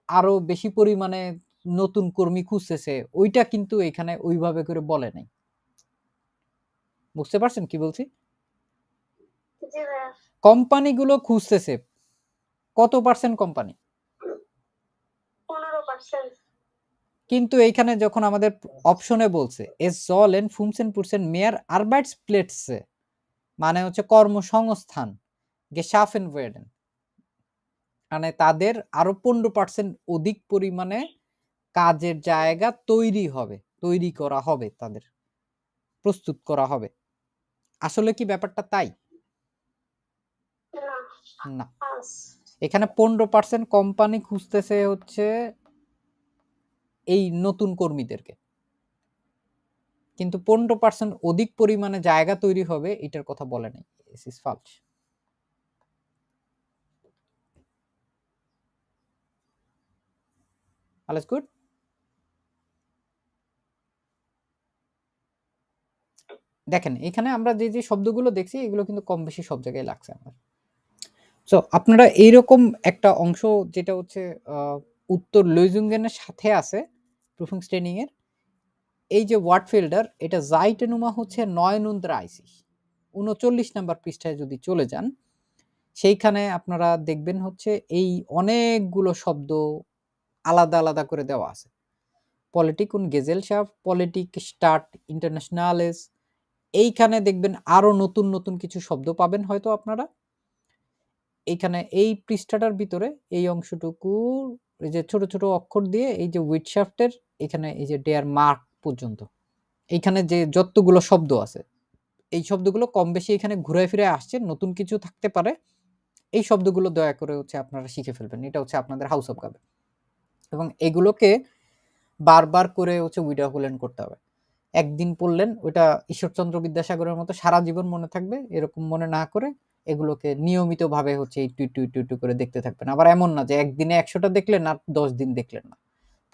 আরো বেশি পরিমাণে নতুন কর্মী খুঁজতেছে ওইটা কিন্তু এখানে ওইভাবে করে বলে নাই। বুঝতে পারছেন কি বলছি? কোম্পানিগুলো খুঁজতেছে কত পার্সেন্ট কোম্পানি? 15%। কিন্তু এইখানে যখন আমাদের অপশনে বলছে es sollen 15% mehr Arbeitsplätze, মানে হচ্ছে কর্মসংস্থান geschaffen werden, মানে তাদের আরো 15% অধিক পরিমাণে কাজের জায়গা তৈরি করা হবে, তাদের প্রস্তুত করা হবে। আসলে কি ব্যাপারটা তাই? না, এখানে 15% কোম্পানি খুঁজতেছে হচ্ছে এই নতুন কর্মীদেরকে, কিন্তু 15% অধিক পরিমাণে জায়গা তৈরি হবে এটার কথা বলে নাই। This is false. Alles gut? দেখেন এখানে আমরা যে শব্দগুলো দেখছি এগুলো কিন্তু কম বেশি সব জায়গায় লাগছে আমার। সো আপনারা এইরকম একটা অংশ যেটা হচ্ছে উত্তর লুইজুঙ্গেনের সাথে আছে প্রুফিংস্টেনিং এর, এই যে ওয়ার্ড ফিল্টার, এটা জাইটেনুমা হচ্ছে 39 নাম্বার পৃষ্ঠায় যদি চলে যান, সেইখানে আপনারা দেখবেন হচ্ছে এই অনেকগুলো শব্দ আলাদা আলাদা করে দেওয়া আছে। পলিটিক উন গেজেলশাফট, পলিটিক স্টার্ট ইন্টারন্যাশনালেস, এইখানে দেখবেন আরো নতুন নতুন কিছু শব্দ পাবেন হয়তো আপনারা এইখানে এই পৃষ্ঠাটার ভিতরে এই অংশটুকু এই যে ছোট ছোট অক্ষর দিয়ে এই যে উইটশাফটের এখানে এই যে ডেয়ার মার্ক পর্যন্ত এইখানে যে যতগুলো শব্দ আছে এই শব্দগুলো কম বেশি এখানে ঘুরে ফিরে আসছে, নতুন কিছু থাকতে পারে। এই শব্দগুলো দয়া করে হচ্ছে আপনারা শিখে ফেলবেন, এটা হচ্ছে আপনাদের হাউস অফ গাবে, এবং এগুলোকে বারবার করে হচ্ছে উইডাহুলেন করতে হবে। একদিন পড়লেন ওইটা ঈশ্বরচন্দ্র বিদ্যাসাগরের মতো সারা জীবন মনে থাকবে এরকম মনে না করে এগুলোকে নিয়মিতভাবে হচ্ছে একটু একটু একটু একটু করে দেখতে থাকবেন। আবার এমন না যে একদিনে 100টা দেখলেন আর 10 দিন দেখলেন না,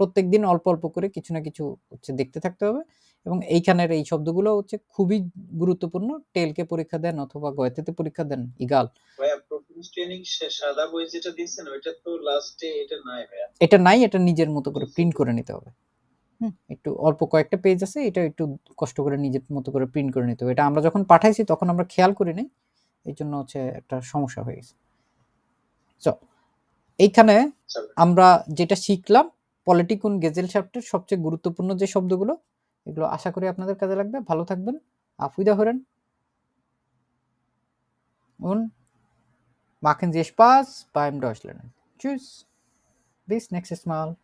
প্রত্যেক দিন অল্প অল্প করে কিছু না কিছু হচ্ছে দেখতে থাকতে হবে। এবং এইখানের এই শব্দগুলো হচ্ছে খুবই গুরুত্বপূর্ণ। টেলকে পরীক্ষা দেন অথবা গয়েতেতে পরীক্ষা দেন, ইগাল। ভাইয়া প্রফেশনাল ট্রেনিং সাদা বই যেটা দিয়েছেন ওইটা তো লাস্টে এটা নাই ভাইয়া, এটা নাই, এটা নিজের মতো করে প্রিন্ট করে নিতে হবে। একটু অল্প কয়েকটা পেজ আছে, এটা একটু কষ্ট করে নিজের মতো করে প্রিন্ট করে নিতে হবে। এটা আমরা যখন পাঠাইছি তখন আমরা খেয়াল করি নাই, এই জন্য হচ্ছে একটা সমস্যা হয়ে গেছে। সো এইখানে আমরা যেটা শিখলাম পলিটিকুন গেজেলশাফটের সবচেয়ে গুরুত্বপূর্ণ যে শব্দগুলো, এগুলো আশা করি আপনাদের কাজে লাগবে। ভালো থাকবেন। আফুইদা horn und machen Sie Spaß beim Deutschlernen. Tschüss, bis nächstes Mal.